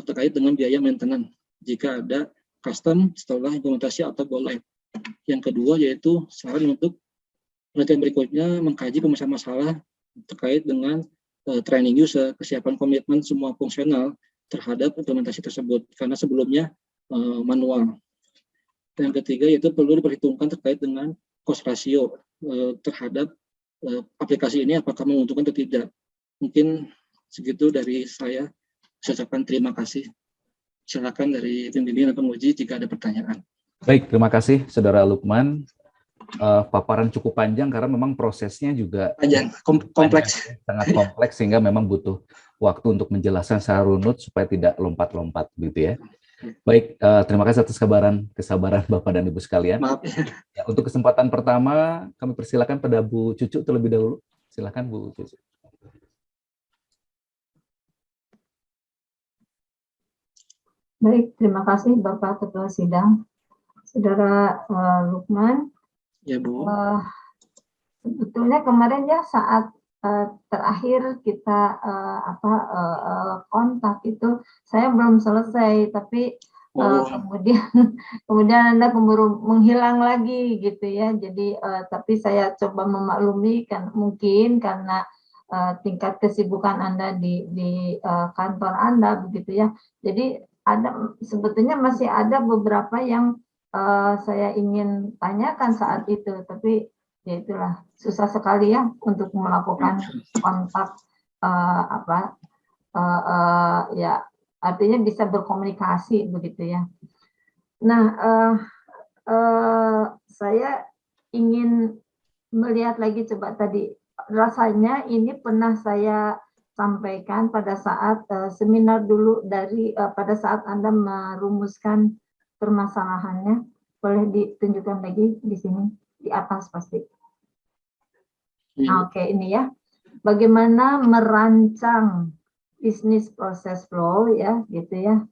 [SPEAKER 1] terkait dengan biaya maintenance jika ada custom setelah implementasi atau go live. Yang kedua yaitu saran untuk penelitian berikutnya mengkaji pemecah masalah terkait dengan training user, kesiapan komitmen semua fungsional terhadap implementasi tersebut karena sebelumnya manual. Dan yang ketiga yaitu perlu diperhitungkan terkait dengan cost ratio terhadap aplikasi ini apakah menguntungkan atau tidak. Mungkin segitu dari saya. Saya ucapkan terima kasih. Silakan dari tim bimbingan dan penguji jika ada pertanyaan.
[SPEAKER 2] Baik, terima kasih Saudara Lukman. Paparan cukup panjang karena memang prosesnya juga
[SPEAKER 1] panjang, kompleks.
[SPEAKER 2] Sangat kompleks sehingga memang butuh waktu untuk menjelaskan secara runut supaya tidak lompat-lompat gitu ya. Baik, terima kasih atas kesabaran Bapak dan Ibu sekalian.
[SPEAKER 1] Maaf.
[SPEAKER 2] Ya, untuk kesempatan pertama kami persilakan pada Bu Cucu terlebih dahulu. Silakan Bu Cucu.
[SPEAKER 3] Baik, terima kasih Bapak Ketua Sidang. Saudara Lukman.
[SPEAKER 1] Ya Bu.
[SPEAKER 3] Sebetulnya kemarin ya saat terakhir kita kontak itu saya belum selesai, tapi kemudian Anda keburu menghilang lagi gitu ya. Jadi tapi saya coba memaklumi kan mungkin karena tingkat kesibukan Anda di kantor Anda begitu ya. Jadi sebetulnya masih ada beberapa yang saya ingin tanyakan saat itu, tapi ya itulah susah sekali ya untuk melakukan kontak ya artinya bisa berkomunikasi begitu ya. Nah saya ingin melihat lagi coba tadi rasanya ini pernah saya sampaikan pada saat seminar dulu pada saat Anda merumuskan permasalahannya. Boleh ditunjukkan lagi di sini di atas pasti. Nah, oke, ini ya. Bagaimana merancang bisnis proses flow ya, gitu ya.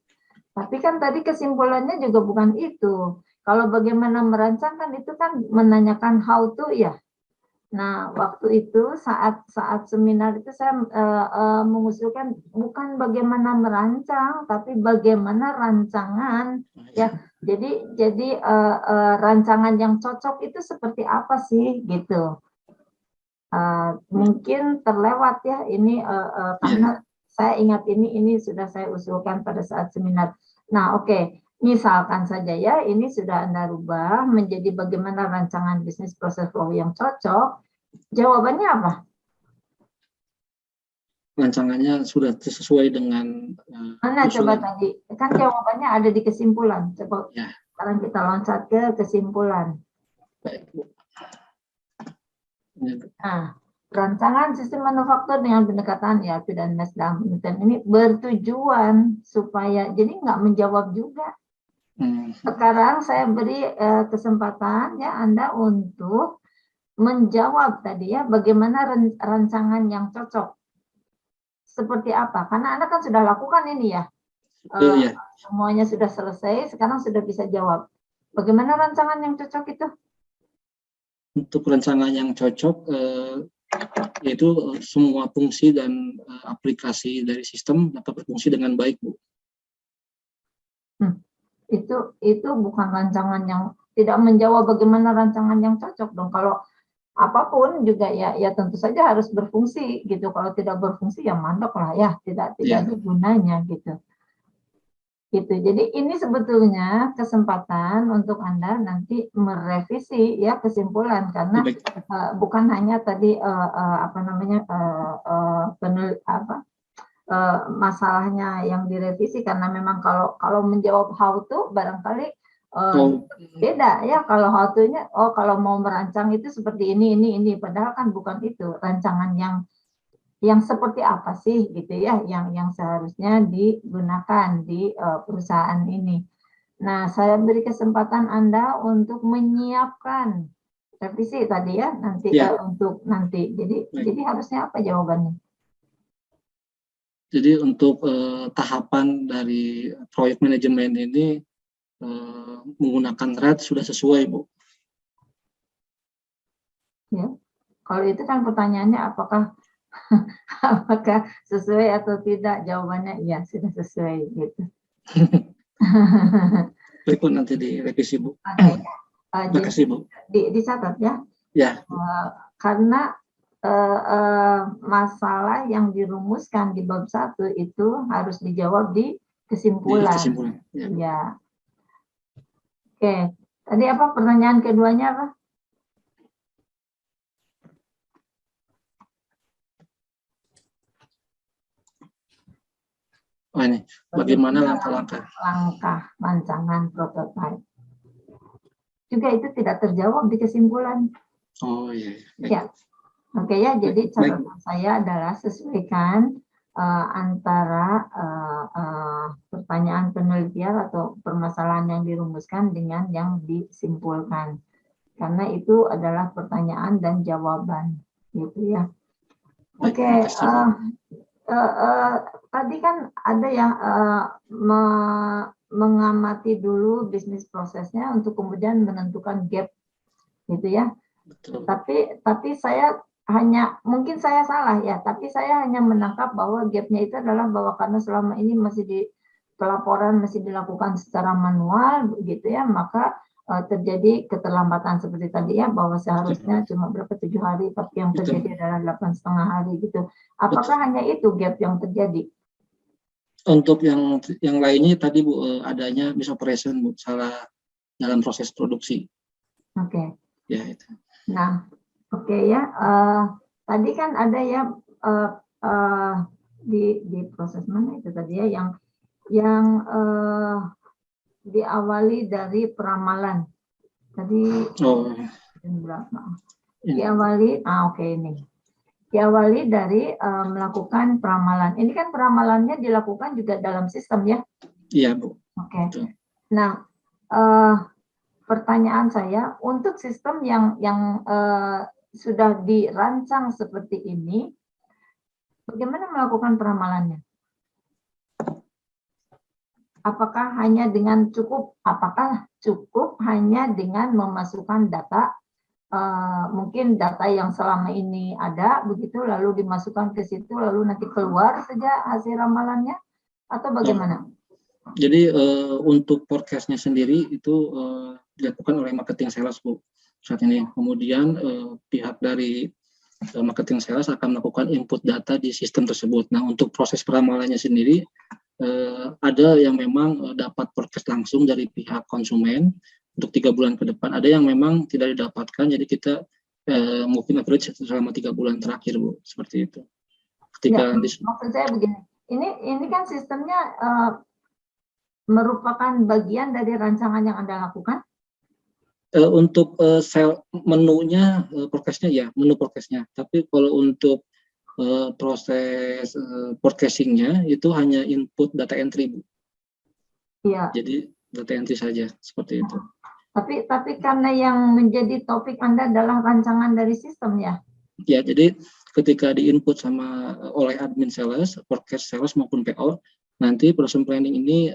[SPEAKER 3] Tapi kan tadi kesimpulannya juga bukan itu. Kalau bagaimana merancang kan itu kan menanyakan how to ya. Nah, waktu itu saat seminar itu saya mengusulkan bukan bagaimana merancang, tapi bagaimana rancangan ya. Jadi rancangan yang cocok itu seperti apa sih gitu. Mungkin terlewat ya ini karena saya ingat ini sudah saya usulkan pada saat seminar. Nah, oke. Misalkan saja ya, ini sudah Anda rubah menjadi bagaimana rancangan bisnis proses flow yang cocok. Jawabannya apa?
[SPEAKER 1] Rancangannya sudah sesuai dengan
[SPEAKER 3] Mana coba
[SPEAKER 1] usulan.
[SPEAKER 3] tadi? Kan jawabannya ada di kesimpulan. Coba
[SPEAKER 1] Ya.
[SPEAKER 3] sekarang kita loncat ke kesimpulan.
[SPEAKER 1] Baik, Bu.
[SPEAKER 3] Nah, rancangan sistem manufaktur dengan pendekatan ERP dan MES dalam penelitian ini bertujuan supaya jadi nggak menjawab juga. Sekarang saya beri kesempatan ya Anda untuk menjawab tadi ya bagaimana rancangan yang cocok. Seperti apa? Karena Anda kan sudah lakukan ini ya. Semuanya sudah selesai, sekarang sudah bisa jawab. Bagaimana rancangan yang cocok itu?
[SPEAKER 1] Untuk rancangan yang cocok yaitu semua fungsi dan aplikasi dari sistem dapat berfungsi dengan baik, Bu.
[SPEAKER 3] Itu bukan rancangan yang tidak menjawab bagaimana rancangan yang cocok dong. Kalau apapun juga ya tentu saja harus berfungsi gitu. Kalau tidak berfungsi ya mandek lah ya, tidak ada gunanya gitu. Gitu. Jadi ini sebetulnya kesempatan untuk Anda nanti merevisi ya kesimpulan karena bukan hanya tadi masalahnya yang direvisi karena memang kalau menjawab how to barangkali beda ya kalau how to-nya kalau mau merancang itu seperti ini padahal kan bukan itu rancangan yang seperti apa sih gitu ya yang seharusnya digunakan di perusahaan ini. Nah, saya beri kesempatan Anda untuk menyiapkan revisi tadi ya nanti untuk nanti. Jadi harusnya apa jawabannya?
[SPEAKER 1] Jadi untuk tahapan dari proyek manajemen ini menggunakan RED sudah sesuai, Bu.
[SPEAKER 3] Ya, kalau itu kan pertanyaannya apakah sesuai atau tidak? Jawabannya iya sudah sesuai gitu.
[SPEAKER 1] Berikut nanti direvisi, Bu.
[SPEAKER 3] Terima kasih, Bu. Dicatat ya.
[SPEAKER 1] Ya.
[SPEAKER 3] Karena masalah yang dirumuskan di bab 1 itu harus dijawab di kesimpulan. Ya. Oke. Tadi apa pertanyaan keduanya apa?
[SPEAKER 1] Ini bagaimana langkah-langkah?
[SPEAKER 3] Langkah rancangan prototipe. Juga itu tidak terjawab di kesimpulan.
[SPEAKER 1] Oh iya.
[SPEAKER 3] Ya. Oke ya, jadi catatan saya adalah sesuaikan antara pertanyaan penelitian atau permasalahan yang dirumuskan dengan yang disimpulkan. Karena itu adalah pertanyaan dan jawaban, gitu ya. Oke, tadi kan ada yang mengamati dulu bisnis prosesnya untuk kemudian menentukan gap, gitu ya. Betul. Tapi saya mungkin saya salah ya, tapi saya hanya menangkap bahwa gapnya itu adalah bahwa karena selama ini pelaporan masih dilakukan secara manual, gitu ya, maka terjadi keterlambatan seperti tadi ya, bahwa seharusnya cuma 7 hari, tapi yang terjadi adalah 8,5 hari gitu. Apakah hanya itu gap yang terjadi?
[SPEAKER 1] Untuk yang lainnya tadi Bu, adanya misoperation Bu, salah dalam proses produksi.
[SPEAKER 3] Oke.
[SPEAKER 1] Ya itu.
[SPEAKER 3] Nah, oke ya. Tadi kan ada ya di proses mana itu tadi ya yang diawali dari peramalan. Tadi berapa? Diawali, ini. Diawali dari melakukan peramalan. Ini kan peramalannya dilakukan juga dalam sistem ya?
[SPEAKER 1] Iya Bu.
[SPEAKER 3] Oke. Nah, pertanyaan saya untuk sistem yang sudah dirancang seperti ini, bagaimana melakukan peramalannya? apakah cukup hanya dengan memasukkan data, mungkin data yang selama ini ada begitu, lalu dimasukkan ke situ, lalu nanti keluar saja hasil ramalannya, atau bagaimana?
[SPEAKER 1] Jadi untuk forecast-nya sendiri itu dilakukan oleh marketing sales, Bu, saat ini. Kemudian pihak dari marketing sales akan melakukan input data di sistem tersebut. Nah, untuk proses peramalannya sendiri, ada yang memang dapat forecast langsung dari pihak konsumen untuk 3 bulan ke depan. Ada yang memang tidak didapatkan, jadi kita mungkin average selama 3 bulan terakhir, Bu, seperti itu.
[SPEAKER 3] Ya, maksud saya begini, ini kan sistemnya merupakan bagian dari rancangan yang Anda lakukan?
[SPEAKER 1] Untuk menunya, forecast-nya ya, menu forecast-nya. Tapi kalau untuk proses forecasting-nya itu hanya input data entry, Bu.
[SPEAKER 3] Iya.
[SPEAKER 1] Jadi data entry saja, seperti itu.
[SPEAKER 3] Tapi karena yang menjadi topik Anda adalah rancangan dari sistem ya?
[SPEAKER 1] Ya, jadi ketika diinput oleh admin sales, forecast sales maupun PO, nanti production planning ini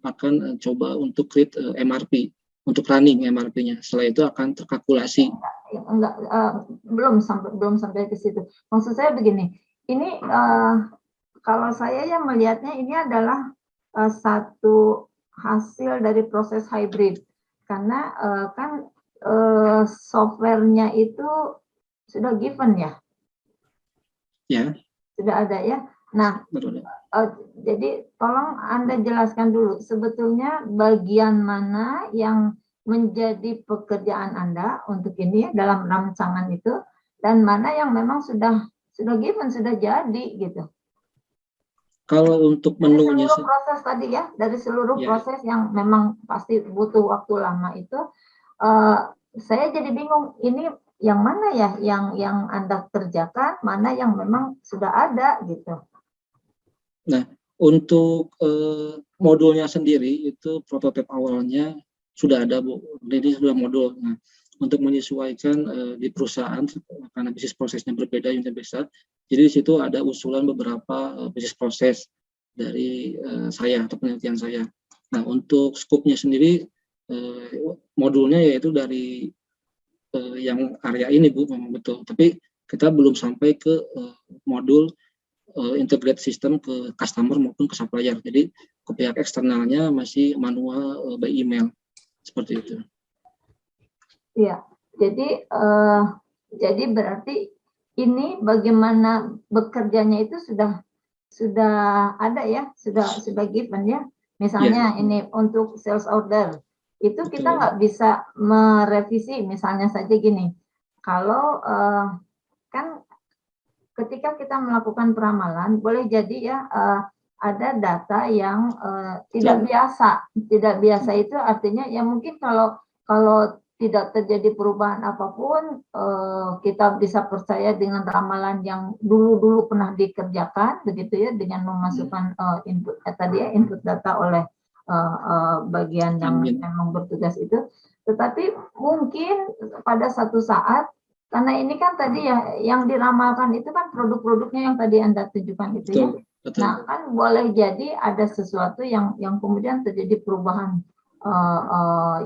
[SPEAKER 1] akan coba untuk create MRP, untuk running MRP-nya. Setelah itu akan terkalkulasi.
[SPEAKER 3] Enggak, belum sampai ke situ. Maksud saya begini, ini kalau saya yang melihatnya ini adalah satu hasil dari proses hybrid, karena kan softwarenya itu sudah given ya?
[SPEAKER 1] Ya.
[SPEAKER 3] Sudah ada ya? Nah, jadi tolong Anda jelaskan dulu, sebetulnya bagian mana yang menjadi pekerjaan Anda untuk ini dalam rancangan itu, dan mana yang memang sudah given, sudah jadi gitu.
[SPEAKER 1] Kalau untuk menunya,
[SPEAKER 3] dari seluruh proses tadi ya, dari seluruh proses yang memang pasti butuh waktu lama itu, saya jadi bingung, ini yang mana ya yang Anda kerjakan, mana yang memang sudah ada gitu.
[SPEAKER 1] Nah, untuk modulnya sendiri itu prototipe awalnya sudah ada, Bu. Jadi sudah modul. Nah, untuk menyesuaikan di perusahaan karena bisnis prosesnya berbeda, unit besar. Jadi di situ ada usulan beberapa bisnis proses dari saya atau penelitian saya. Nah, untuk skupnya sendiri modulnya yaitu dari yang area ini, Bu, memang betul. Tapi kita belum sampai ke modul integrate sistem ke customer maupun ke supplier. Jadi ke pihak eksternalnya masih manual by email, seperti itu.
[SPEAKER 3] Iya, jadi berarti ini bagaimana bekerjanya itu sudah ada ya, sudah given ya. Misalnya ini untuk sales order itu kita nggak bisa merevisi, misalnya saja gini. Kalau kan ketika kita melakukan peramalan, boleh jadi ya ada data yang tidak biasa. Tidak biasa itu artinya ya mungkin kalau tidak terjadi perubahan apapun, kita bisa percaya dengan ramalan yang dulu pernah dikerjakan, begitu ya, dengan memasukkan input data oleh bagian yang memang bertugas itu. Tetapi mungkin pada satu saat, karena ini kan tadi ya yang diramalkan itu kan produk-produknya yang tadi Anda tunjukkan itu ya. Betul. Nah, kan boleh jadi ada sesuatu yang kemudian terjadi perubahan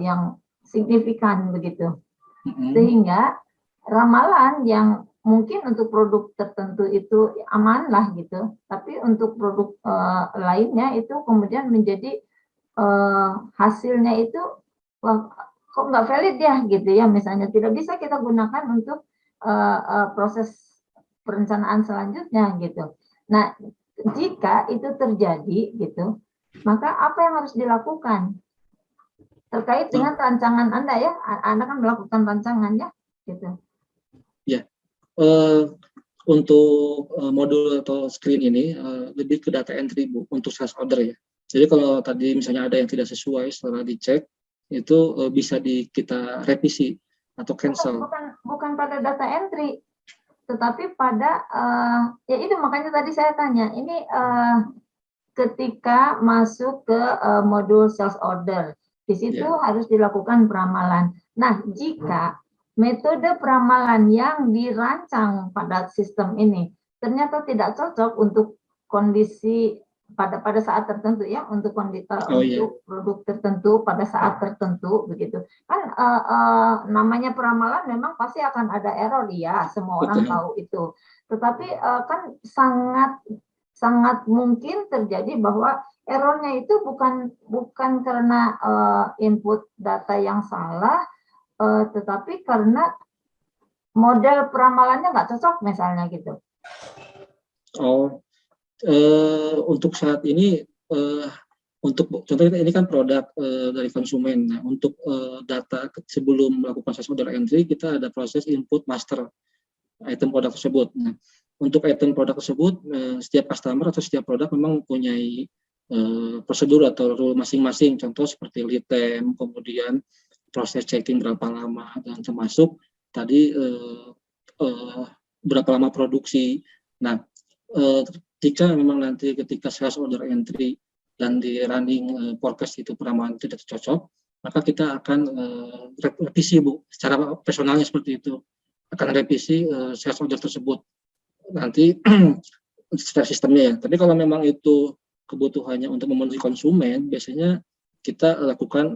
[SPEAKER 3] yang signifikan begitu. Sehingga ramalan yang mungkin untuk produk tertentu itu aman lah gitu, tapi untuk produk lainnya itu kemudian menjadi hasilnya itu kok nggak valid ya gitu ya, misalnya tidak bisa kita gunakan untuk proses perencanaan selanjutnya gitu. Nah, jika itu terjadi gitu, maka apa yang harus dilakukan terkait dengan rancangan Anda ya? Anda kan melakukan rancangan ya, gitu. Ya,
[SPEAKER 1] untuk modul atau screen ini lebih ke data entry, Bu, untuk sales order ya. Jadi kalau tadi misalnya ada yang tidak sesuai setelah dicek, itu bisa kita revisi atau cancel.
[SPEAKER 3] Bukan pada data entry, tetapi pada ya itu makanya tadi saya tanya, ini ketika masuk ke modul sales order, di situ harus dilakukan peramalan. Nah, jika metode peramalan yang dirancang pada sistem ini ternyata tidak cocok untuk kondisi pada saat tertentu ya, untuk
[SPEAKER 1] Oh iya,
[SPEAKER 3] untuk produk tertentu pada saat tertentu begitu kan. Namanya peramalan memang pasti akan ada error ya, semua orang
[SPEAKER 1] betul.
[SPEAKER 3] tahu itu, tetapi kan sangat sangat mungkin terjadi bahwa errornya itu bukan karena input data yang salah, tetapi karena model peramalannya nggak cocok misalnya gitu.
[SPEAKER 1] Oh, untuk saat ini, untuk contohnya ini kan produk dari konsumen. Nah, untuk data sebelum melakukan proses order entry, kita ada proses input master item produk tersebut. Nah, untuk item produk tersebut, setiap customer atau setiap produk memang mempunyai prosedur atau rule masing-masing. Contoh seperti lead time, kemudian proses checking berapa lama, dan termasuk tadi berapa lama produksi. Nah, ketika memang nanti ketika sales order entry dan di running forecast itu peramalan tidak cocok, maka kita akan revisi Bu, secara personalnya seperti itu, akan revisi sales order tersebut nanti secara sistemnya ya. Tapi kalau memang itu kebutuhannya untuk memenuhi konsumen, biasanya kita lakukan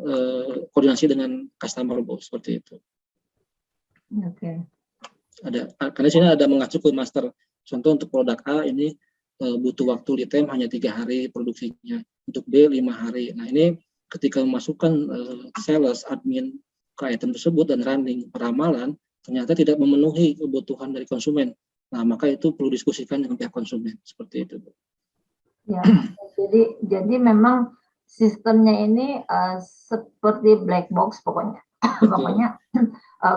[SPEAKER 1] koordinasi dengan customer Bu, seperti itu.
[SPEAKER 3] Oke.
[SPEAKER 1] Karena sini ada mengacu ke master. Contoh untuk produk A ini butuh waktu lead time hanya 3 hari produksinya, untuk B 5 hari. Nah, ini ketika memasukkan sales admin ke item tersebut dan running peramalan, ternyata tidak memenuhi kebutuhan dari konsumen. Nah, maka itu perlu diskusikan dengan pihak konsumen, seperti itu.
[SPEAKER 3] Ya, jadi memang sistemnya ini seperti black box pokoknya. Pokoknya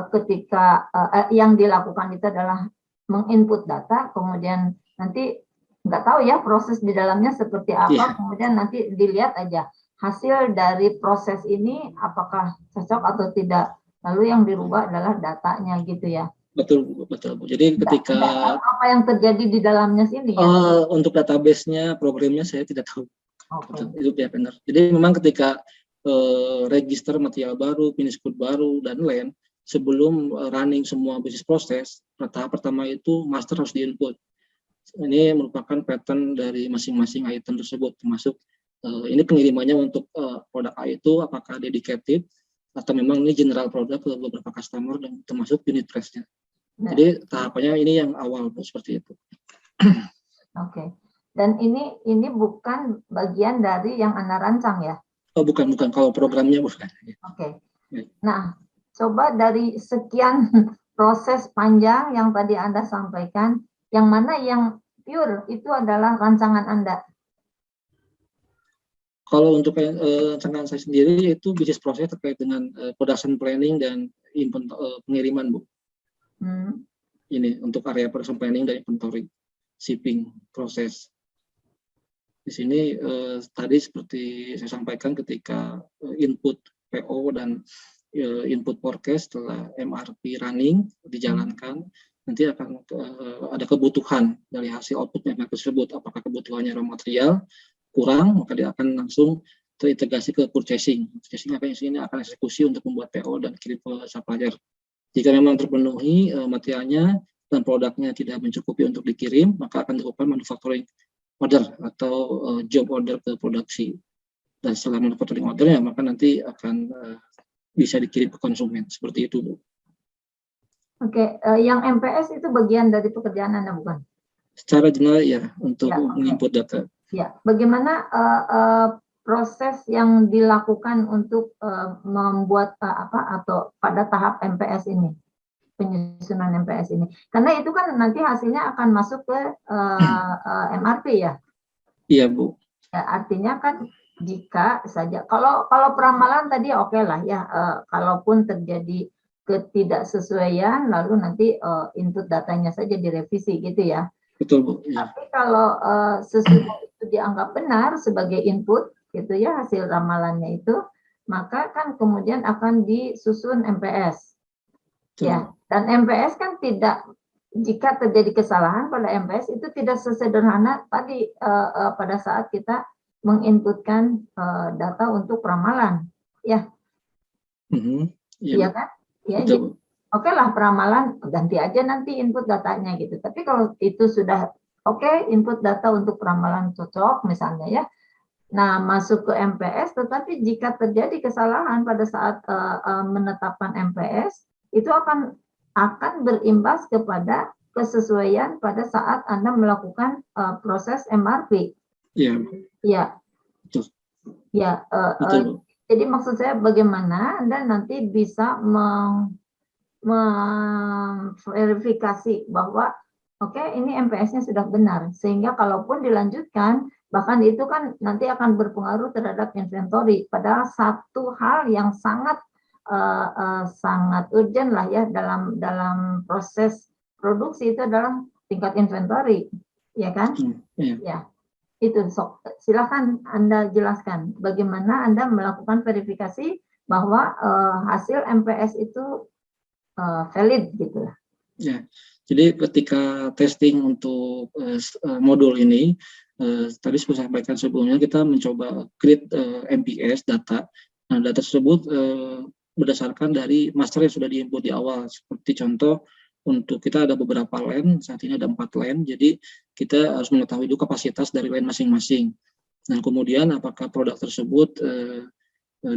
[SPEAKER 3] ketika yang dilakukan itu adalah menginput data, kemudian nanti nggak tahu ya proses di dalamnya seperti apa, kemudian nanti dilihat aja hasil dari proses ini apakah cocok atau tidak, lalu yang dirubah adalah datanya gitu ya.
[SPEAKER 1] Betul Bu. Jadi ketika
[SPEAKER 3] apa yang terjadi di dalamnya sini ya?
[SPEAKER 1] Untuk database-nya, programnya saya tidak tahu.
[SPEAKER 3] Okay.
[SPEAKER 1] Itu ya benar. Jadi memang ketika register material baru, finish good baru, dan land, sebelum running semua bisnis proses, tahap pertama itu master harus di-input. Ini merupakan pattern dari masing-masing item tersebut, termasuk ini pengirimannya untuk produk A itu apakah dedicated atau memang ini general produk ke beberapa customer, dan termasuk unit price-nya. Jadi tahapannya ini yang awal seperti itu.
[SPEAKER 3] Oke. Dan ini bukan bagian dari yang Anda rancang ya?
[SPEAKER 1] Oh, bukan. Kalau programnya bukan.
[SPEAKER 3] Oke. Nah, coba dari sekian proses panjang yang tadi Anda sampaikan, yang mana yang pure itu adalah rancangan Anda?
[SPEAKER 1] Kalau untuk rancangan saya sendiri itu bisnis proses terkait dengan production planning dan pengiriman, Bu. Ini untuk area production planning dan inventory, shipping proses. Di sini tadi seperti saya sampaikan, ketika input PO dan input forecast setelah MRP running dijalankan, nanti akan ada kebutuhan dari hasil output MRP tersebut. Apakah kebutuhannya raw material kurang, maka dia akan langsung terintegrasi ke purchasing. Purchasing akan sini akan eksekusi untuk membuat PO dan kirim ke supplier. Jika memang terpenuhi materialnya dan produknya tidak mencukupi untuk dikirim, maka akan dilakukan manufacturing order atau job order ke produksi. Dan setelah manufacturing ordernya, maka nanti akan bisa dikirim ke konsumen. Seperti itu, Bu.
[SPEAKER 3] Oke, yang MPS itu bagian dari pekerjaan Anda bukan?
[SPEAKER 1] Secara general ya, untuk menginput data.
[SPEAKER 3] Ya, bagaimana proses yang dilakukan untuk membuat atau pada tahap MPS ini, penyusunan MPS ini, karena itu kan nanti hasilnya akan masuk ke MRP ya?
[SPEAKER 1] Iya, Bu.
[SPEAKER 3] Ya, artinya kan jika saja kalau peramalan tadi oke lah ya, kalaupun terjadi ketidaksesuaian lalu nanti input datanya saja direvisi gitu ya.
[SPEAKER 1] Betul, Bu. Ya.
[SPEAKER 3] Tapi kalau sesudah itu dianggap benar sebagai input gitu ya, hasil ramalannya itu, maka kan kemudian akan disusun MPS. Betul. Ya, dan MPS kan tidak, jika terjadi kesalahan pada MPS itu tidak sesederhana tadi pada saat kita menginputkan data untuk peramalan, ya. Iya kan? Ya, oke lah peramalan ganti aja nanti input datanya gitu. Tapi kalau itu sudah Oke, input data untuk peramalan cocok misalnya ya. Nah, masuk ke MPS, tetapi jika terjadi kesalahan pada saat menetapkan MPS, itu akan berimbas kepada kesesuaian pada saat Anda melakukan proses MRP.
[SPEAKER 1] Iya,
[SPEAKER 3] Ya,
[SPEAKER 1] betul.
[SPEAKER 3] ya.
[SPEAKER 1] Betul, Bu.
[SPEAKER 3] Jadi maksud saya bagaimana Anda nanti bisa memverifikasi bahwa oke, ini MPS-nya sudah benar, sehingga kalaupun dilanjutkan, bahkan itu kan nanti akan berpengaruh terhadap inventory. Padahal satu hal yang sangat sangat urgent lah ya dalam proses produksi itu adalah tingkat inventory, ya kan?
[SPEAKER 1] Iya.
[SPEAKER 3] Ya, itu. Silakan Anda jelaskan bagaimana Anda melakukan verifikasi bahwa hasil MPS itu valid gitu.
[SPEAKER 1] Ya, jadi ketika testing untuk modul ini, tadi saya sampaikan sebelumnya kita mencoba create MPS data. Nah, data tersebut berdasarkan dari master yang sudah diinput di awal. Seperti contoh, untuk kita ada beberapa LAN, saat ini ada 4 LAN, jadi kita harus mengetahui dulu kapasitas dari LAN masing-masing. Nah, kemudian apakah produk tersebut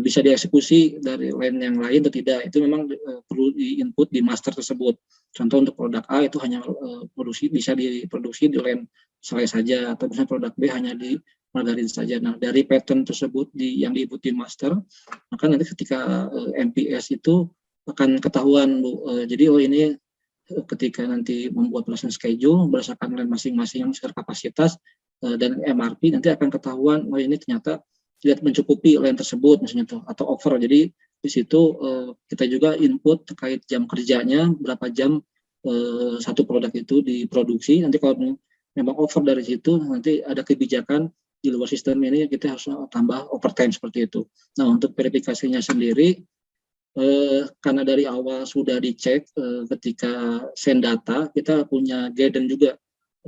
[SPEAKER 1] bisa dieksekusi dari LAN yang lain atau tidak, itu memang perlu di-input di master tersebut. Contoh untuk produk A itu hanya bisa diproduksi di LAN selai saja, atau misalnya produk B hanya di margarin saja. Nah, dari pattern tersebut yang di-input di master, maka nanti ketika MPS itu akan ketahuan, Bu. Jadi ini ketika nanti membuat pelaksanaan schedule berdasarkan LAN masing-masing yang secara kapasitas dan MRP, nanti akan ketahuan ini ternyata tidak mencukupi LAN tersebut misalnya tuh, atau over. Jadi di situ kita juga input terkait jam kerjanya, berapa jam satu produk itu diproduksi. Nanti kalau memang over dari situ, nanti ada kebijakan di luar sistem ini kita harus tambah overtime seperti itu. Nah, untuk verifikasinya sendiri, karena dari awal sudah dicek ketika send data, kita punya guidance juga.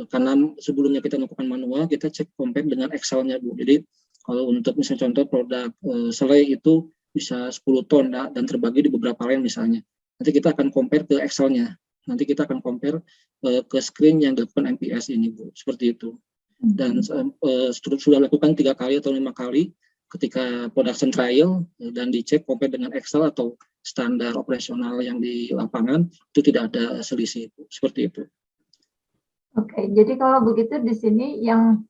[SPEAKER 1] Karena sebelumnya kita melakukan manual, kita cek compare dengan Excel-nya, Bu. Jadi kalau untuk misalnya contoh produk selai itu bisa 10 ton dan terbagi di beberapa LAN misalnya. Nanti kita akan compare ke Excel-nya. Nanti kita akan compare ke screen yang dilakukan MPS ini, Bu. Seperti itu. Dan sudah lakukan 3 kali atau 5 kali ketika production trial dan dicek compare dengan Excel atau standar operasional yang di lapangan, itu tidak ada selisih, Bu. Seperti itu.
[SPEAKER 3] Oke, jadi kalau begitu di sini yang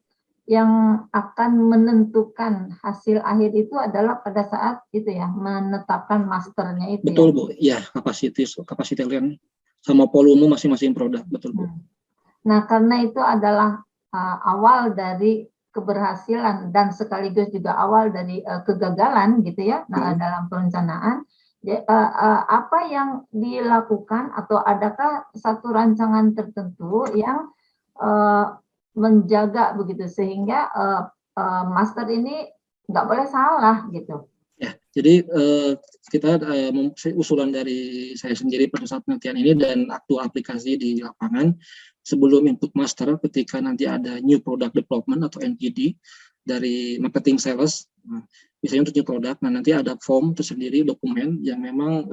[SPEAKER 3] akan menentukan hasil akhir itu adalah pada saat itu ya, menetapkan masternya itu.
[SPEAKER 1] Betul,
[SPEAKER 3] ya?
[SPEAKER 1] Bu. Ya, kapasitas LAN sama volume masing-masing produk, betul, Bu.
[SPEAKER 3] Nah, karena itu adalah awal dari keberhasilan dan sekaligus juga awal dari kegagalan gitu ya, dalam perencanaan. Apa yang dilakukan atau adakah satu rancangan tertentu yang menjaga begitu sehingga master ini nggak boleh salah gitu?
[SPEAKER 1] Ya, jadi kita usulan dari saya sendiri pada saat penelitian ini dan aktual aplikasi di lapangan, sebelum input master, ketika nanti ada new product development atau NPD dari marketing sales, misalnya untuk new product, nah nanti ada form tersendiri, dokumen yang memang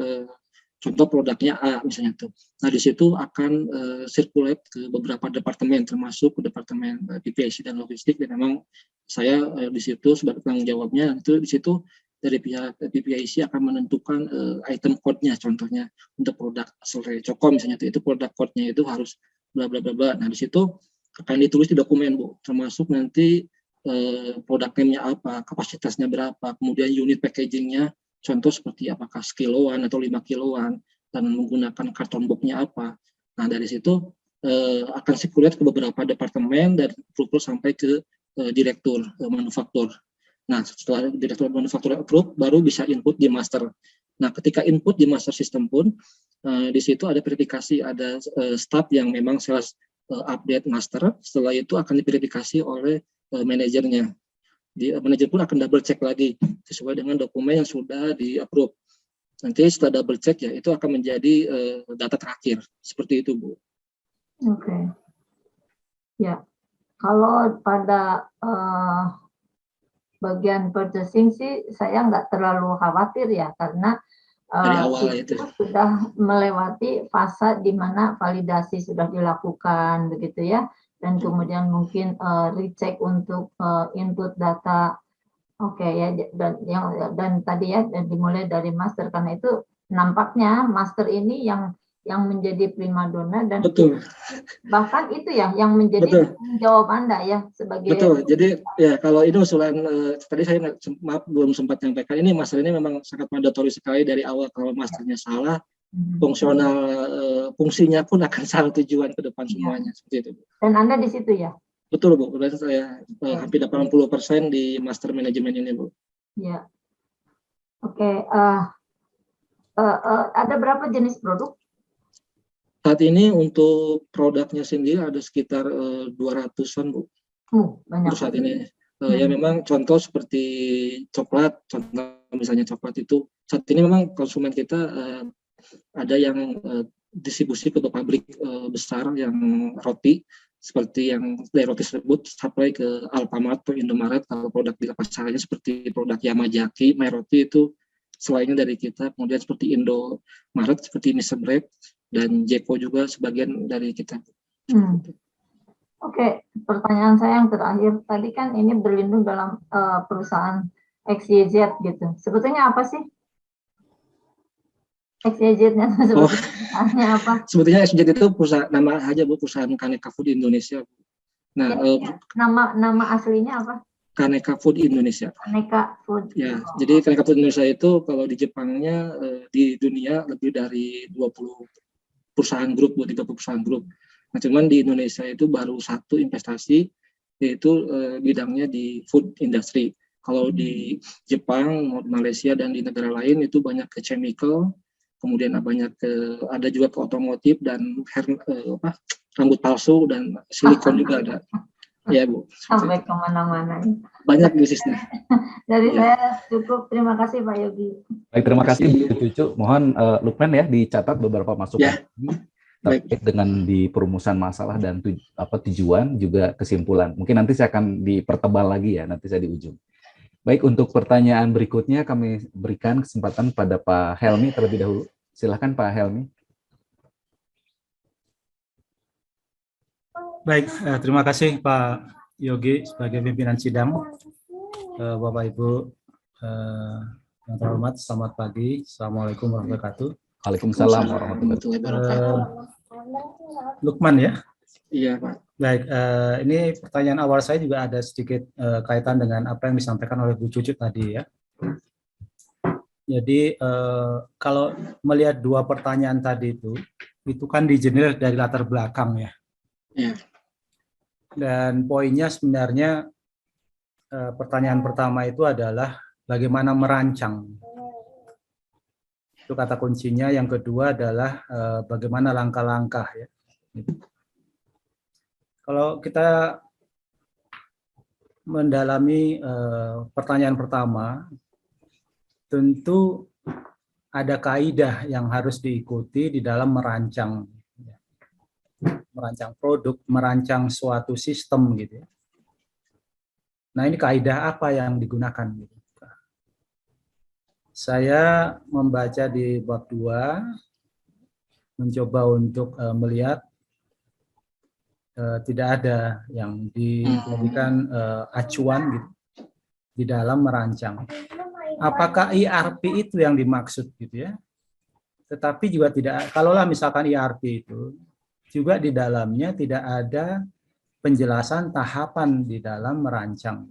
[SPEAKER 1] contoh produknya A misalnya tuh. Nah di situ akan circulate ke beberapa departemen, termasuk ke departemen PPIC dan logistik, dan memang saya di situ sebagai penanggung jawabnya. Itu di situ dari pihak PPIC akan menentukan item code-nya, contohnya untuk produk selai coko misalnya itu produk code-nya itu harus bla bla bla bla. Nah di situ akan ditulis di dokumen, Bu, termasuk nanti produk name-nya apa, kapasitasnya berapa, kemudian unit packaging-nya, contoh seperti apakah sekiloan atau 5 kiloan, dan menggunakan karton box-nya apa. Nah dari situ akan circulate ke beberapa departemen dan approval sampai ke direktur manufaktur. Nah setelah direktur manufaktur approve, baru bisa input di master. Nah ketika input di master system pun, di situ ada verifikasi, ada staff yang memang sales update master. Setelah itu akan diverifikasi oleh manajernya. Manajer pun akan double check lagi sesuai dengan dokumen yang sudah di approve. Nanti setelah double check ya itu akan menjadi data terakhir. Seperti itu, Bu.
[SPEAKER 3] Oke. Ya, kalau pada bagian purchasing sih saya nggak terlalu khawatir ya, karena
[SPEAKER 1] dari awal itu
[SPEAKER 3] sudah melewati fase di mana validasi sudah dilakukan begitu ya. dan kemudian mungkin recheck untuk input data. Oke ya, dan tadi ya dimulai dari master, karena itu nampaknya master ini yang menjadi primadona, dan
[SPEAKER 1] Betul.
[SPEAKER 3] bahkan itu ya yang menjadi jawab Anda ya sebagai.
[SPEAKER 1] Betul. Jadi ya kalau ini usulan tadi saya maaf belum sempat nyampaikan, ini master ini memang sangat mandatori sekali dari awal. Kalau masternya salah, fungsional fungsinya pun akan salah tujuan ke depan semuanya, seperti itu, Bu.
[SPEAKER 3] Dan Anda di situ ya?
[SPEAKER 1] Betul, Bu. Dan saya hampir 80% di master manajemen ini, Bu.
[SPEAKER 3] Ya. Oke. Ada berapa jenis produk?
[SPEAKER 1] Saat ini untuk produknya sendiri ada sekitar 200-an, Bu.
[SPEAKER 3] Banyak.
[SPEAKER 1] Untuk saat ini. Ya memang contoh seperti coklat, contoh misalnya coklat itu saat ini memang konsumen kita ada yang distribusi ke pabrik besar yang roti, seperti yang dari roti tersebut supply ke Alfamart atau Indomaret. Kalau produk di pasarannya seperti produk Yamazaki, Mayroti itu selainnya dari kita. Kemudian seperti Indomaret seperti Mr. Bread dan Jeko juga sebagian dari kita.
[SPEAKER 3] Oke, pertanyaan saya yang terakhir tadi kan ini berlindung dalam perusahaan XYZ gitu. Sebetulnya apa sih? XYZ-nya sebetulnya apa?
[SPEAKER 1] Sebetulnya XYZ itu perusahaan nama aja, Bu, perusahaan Kaneka Food Indonesia. Nah,
[SPEAKER 3] ya. Nama aslinya apa?
[SPEAKER 1] Kaneka Food Indonesia.
[SPEAKER 3] Kaneka Food.
[SPEAKER 1] Ya, jadi Kaneka Food Indonesia itu kalau di Jepangnya di dunia lebih dari 20 perusahaan grup, 30 perusahaan grup. Nah, cuman di Indonesia itu baru satu investasi, yaitu bidangnya di food industry. Kalau di Jepang, Malaysia, dan di negara lain itu banyak ke chemical, kemudian ada juga ke otomotif dan rambut palsu dan silikon juga ada. Ya, Bu.
[SPEAKER 3] Sampai kemana-mana.
[SPEAKER 1] Banyak bisnisnya.
[SPEAKER 3] Dari saya cukup. Terima kasih Pak Yogi.
[SPEAKER 2] Baik, terima kasih Bu Cucu. Mohon Lukman ya dicatat beberapa masukan terkait dengan di perumusan masalah dan tujuan juga kesimpulan. Mungkin nanti saya akan dipertebal lagi ya, nanti saya di ujung. Baik, untuk pertanyaan berikutnya kami berikan kesempatan pada Pak Helmi terlebih dahulu. Silakan Pak Helmi.
[SPEAKER 4] Baik, terima kasih Pak Yogi sebagai pimpinan sidang. Bapak Ibu yang terhormat, selamat pagi. Assalamualaikum warahmatullahi wabarakatuh.
[SPEAKER 2] Waalaikumsalam warahmatullahi wabarakatuh.
[SPEAKER 4] Lukman ya?
[SPEAKER 1] Iya, Pak.
[SPEAKER 4] Baik, ini pertanyaan awal saya juga ada sedikit kaitan dengan apa yang disampaikan oleh Bu Cucu tadi ya. Jadi kalau melihat dua pertanyaan tadi itu kan dijenis dari latar belakang ya.
[SPEAKER 1] Iya.
[SPEAKER 4] Dan poinnya sebenarnya pertanyaan pertama itu adalah bagaimana merancang. Itu kata kuncinya. Yang kedua adalah bagaimana langkah-langkah ya. Kalau kita mendalami pertanyaan pertama, tentu ada kaidah yang harus diikuti di dalam merancang produk, merancang suatu sistem gitu ya. Nah, ini kaidah apa yang digunakan gitu. Saya membaca di bab 2, mencoba untuk melihat tidak ada yang dijadikan acuan gitu di dalam merancang. Apakah ERP itu yang dimaksud gitu ya? Tetapi juga tidak, kalaulah misalkan ERP itu juga di dalamnya tidak ada penjelasan tahapan di dalam merancang.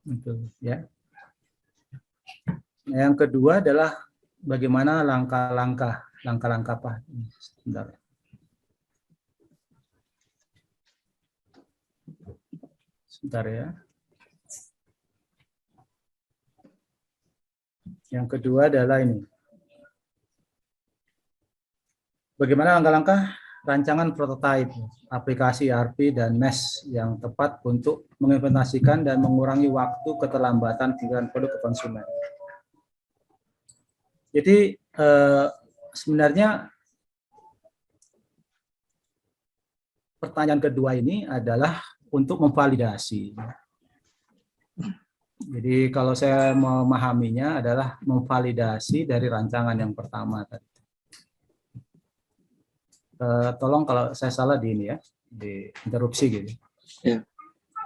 [SPEAKER 4] Itu ya. Yang kedua adalah bagaimana langkah-langkah apa? Sebentar. Sebentar ya. Yang kedua adalah ini. Bagaimana langkah-langkah rancangan prototipe aplikasi ERP dan MES yang tepat untuk mengimplementasikan dan mengurangi waktu keterlambatan penjualan produk ke konsumen. Jadi sebenarnya pertanyaan kedua ini adalah untuk memvalidasi. Jadi kalau saya memahaminya adalah memvalidasi dari rancangan yang pertama tadi. tolong kalau saya salah di ini ya, di interupsi gitu.
[SPEAKER 1] Ya.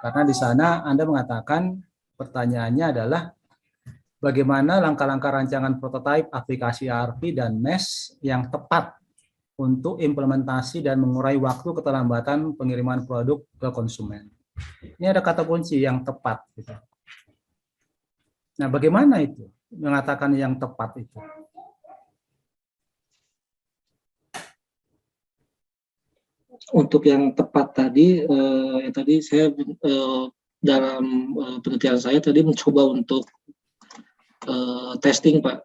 [SPEAKER 4] Karena di sana Anda mengatakan pertanyaannya adalah bagaimana langkah-langkah rancangan prototipe aplikasi ERP dan MES yang tepat untuk implementasi dan mengurai waktu keterlambatan pengiriman produk ke konsumen. Ini ada kata kunci yang tepat. Gitu. Nah, bagaimana itu mengatakan yang tepat itu?
[SPEAKER 1] Untuk yang tepat tadi, tadi saya dalam penelitian saya tadi mencoba untuk testing Pak,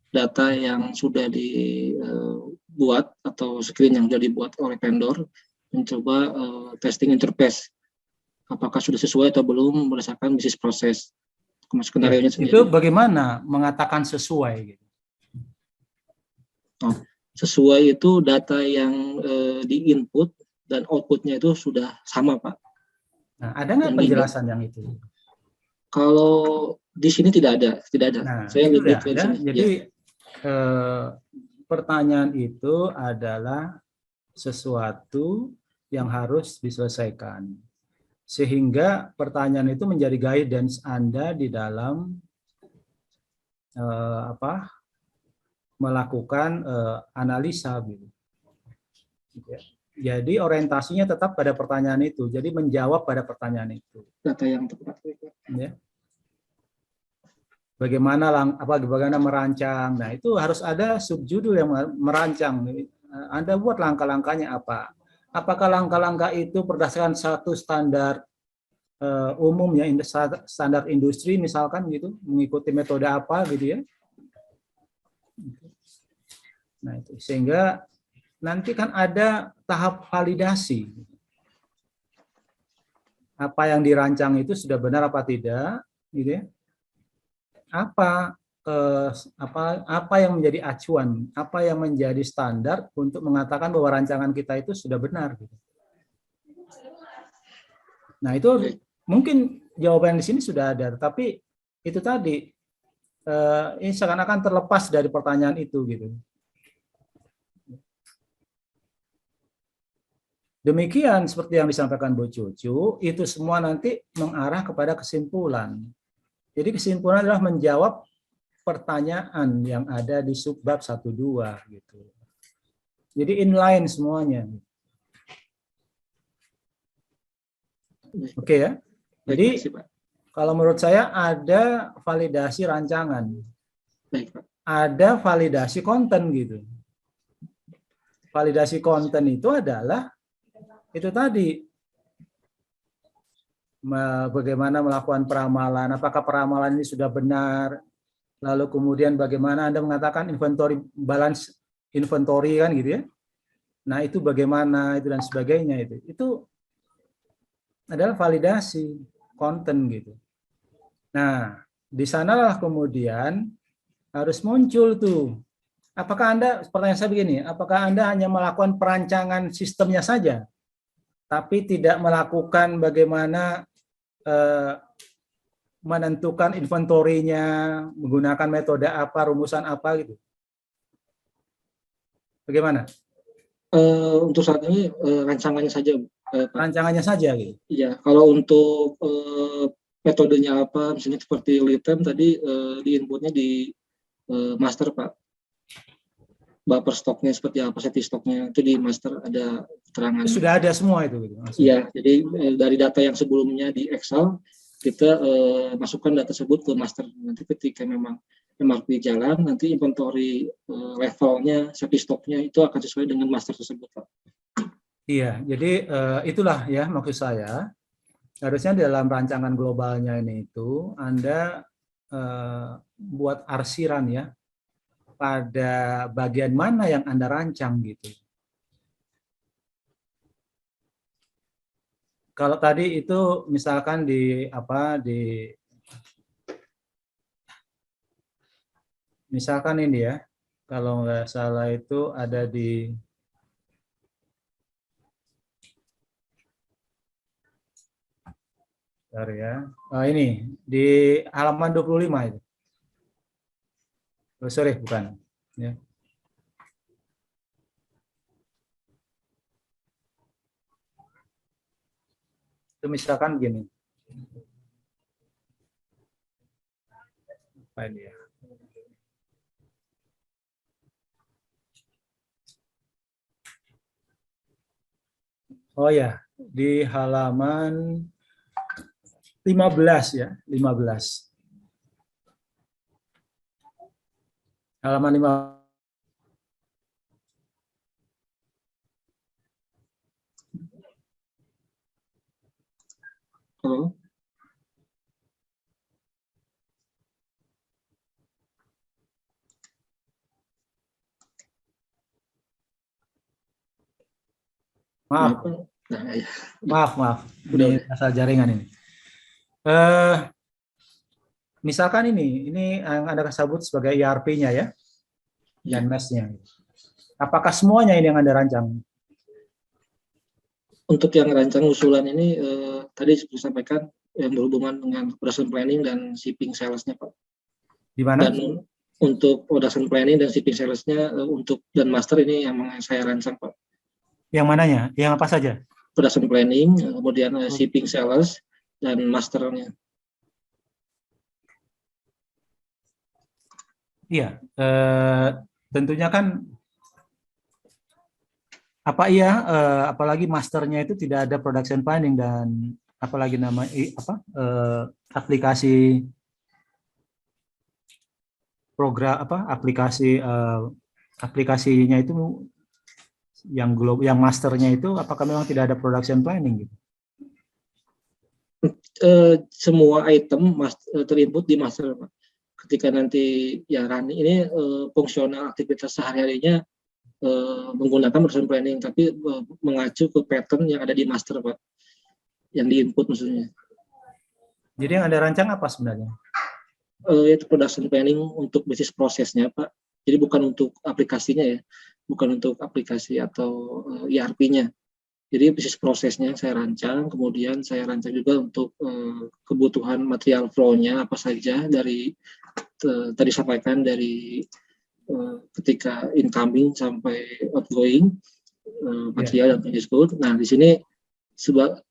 [SPEAKER 1] data yang sudah dibuat atau screen yang sudah dibuat oleh vendor, mencoba testing interface, apakah sudah sesuai atau belum berdasarkan bisnis proses. Skenario-nya sendiri.
[SPEAKER 4] Itu bagaimana mengatakan sesuai? Gitu?
[SPEAKER 1] Oh, sesuai itu data yang di-input dan output-nya itu sudah sama, Pak.
[SPEAKER 4] Nah, ada nggak penjelasan yang itu?
[SPEAKER 1] Kalau di sini tidak ada.
[SPEAKER 4] Nah,
[SPEAKER 1] saya
[SPEAKER 4] itu
[SPEAKER 1] lebih
[SPEAKER 4] ya, ada. Jadi pertanyaan itu adalah sesuatu yang harus diselesaikan. Sehingga pertanyaan itu menjadi guidance Anda di dalam melakukan analisa. Gitu. Jadi orientasinya tetap pada pertanyaan itu. Jadi menjawab pada pertanyaan itu.
[SPEAKER 1] Data yang tepat.
[SPEAKER 4] Ya. Bagaimana merancang? Nah, itu harus ada subjudul yang merancang. Anda buat langkah-langkahnya apa? Apakah langkah-langkah itu berdasarkan satu standar umum ya, standar industri misalkan gitu, mengikuti metode apa gitu ya? Nah, itu sehingga nanti kan ada tahap validasi. Apa yang dirancang itu sudah benar apa tidak, gitu ya? Apa yang menjadi acuan, apa yang menjadi standar untuk mengatakan bahwa rancangan kita itu sudah benar. Gitu. Nah itu mungkin jawaban di sini sudah ada, tapi itu tadi ini seakan-akan terlepas dari pertanyaan itu gitu. Demikian seperti yang disampaikan Bu Cucu, itu semua nanti mengarah kepada kesimpulan. Jadi kesimpulan adalah menjawab pertanyaan yang ada di subbab 1-2 gitu. Jadi inline semuanya. Oke ya. Jadi kalau menurut saya ada validasi rancangan. Ada validasi konten gitu. Validasi konten itu adalah itu tadi, bagaimana melakukan peramalan, apakah peramalan ini sudah benar, lalu kemudian bagaimana Anda mengatakan inventory balance inventory kan gitu ya. Nah, itu bagaimana itu dan sebagainya itu adalah validasi konten gitu. Nah, di sanalah kemudian harus muncul tuh. Apakah Anda, pertanyaan saya begini, apakah Anda hanya melakukan perancangan sistemnya saja, tapi tidak melakukan bagaimana menentukan inventorinya, menggunakan metode apa, rumusan apa gitu? Bagaimana?
[SPEAKER 1] Untuk saat ini rancangannya saja, Pak.
[SPEAKER 4] Rancangannya saja gitu.
[SPEAKER 1] Iya, kalau untuk metodenya apa, misalnya seperti lead time tadi di inputnya di master, Pak. Buffer stoknya seperti apa, safety stoknya itu di master ada keterangan.
[SPEAKER 4] Sudah ada semua itu gitu.
[SPEAKER 1] Iya, jadi dari data yang sebelumnya di Excel kita masukkan data tersebut ke master. Nanti ketika memang MRP jalan, nanti inventory levelnya, safety stoknya itu akan sesuai dengan master tersebut, Pak.
[SPEAKER 4] Iya, jadi itulah ya maksud saya. Harusnya dalam rancangan globalnya ini itu Anda buat arsiran ya pada bagian mana yang Anda rancang gitu. Kalau tadi itu misalkan misalkan ini ya, kalau nggak salah itu ada di ya. Ini di halaman 25 itu. Oh, sorry, bukan. Ya. Itu misalkan gini. Apa ini ya? Oh ya, di halaman 15 ya, 15. Halaman 15.
[SPEAKER 1] Halo.
[SPEAKER 4] Maaf,
[SPEAKER 1] Nah, ya.
[SPEAKER 4] maaf.
[SPEAKER 1] Udah.
[SPEAKER 4] Ini asal jaringan ini. Misalkan ini yang Anda sebut sebagai ERP-nya ya, dan MES-nya. Apakah semuanya ini yang Anda rancang?
[SPEAKER 1] Untuk yang rancang usulan ini tadi saya sampaikan yang berhubungan dengan production planning dan shipping sales-nya, Pak.
[SPEAKER 4] Di mana?
[SPEAKER 1] Dan untuk production planning dan shipping sales-nya untuk dan master ini yang saya rancang, Pak.
[SPEAKER 4] Yang mananya? Yang apa saja?
[SPEAKER 1] Production planning, kemudian shipping sales dan masternya.
[SPEAKER 4] Iya, tentunya kan apalagi masternya itu tidak ada production planning dan apalagi nama aplikasi program aplikasinya itu yang masternya itu apakah memang tidak ada production planning gitu?
[SPEAKER 1] Semua item terinput di master, Pak. Ketika nanti ya running ini fungsional aktivitas sehari-harinya menggunakan production planning, tapi mengacu ke pattern yang ada di master, Pak, yang diinput maksudnya.
[SPEAKER 4] Jadi yang Anda rancang apa sebenarnya?
[SPEAKER 1] Itu production planning untuk bisnis prosesnya, Pak. Jadi bukan untuk aplikasinya ya, bukan untuk aplikasi atau ERP-nya. Jadi bisnis prosesnya saya rancang, kemudian saya rancang juga untuk kebutuhan material flow-nya apa saja dari tadi sampaikan dari ketika incoming sampai outgoing material dan tersebut. Nah, di sini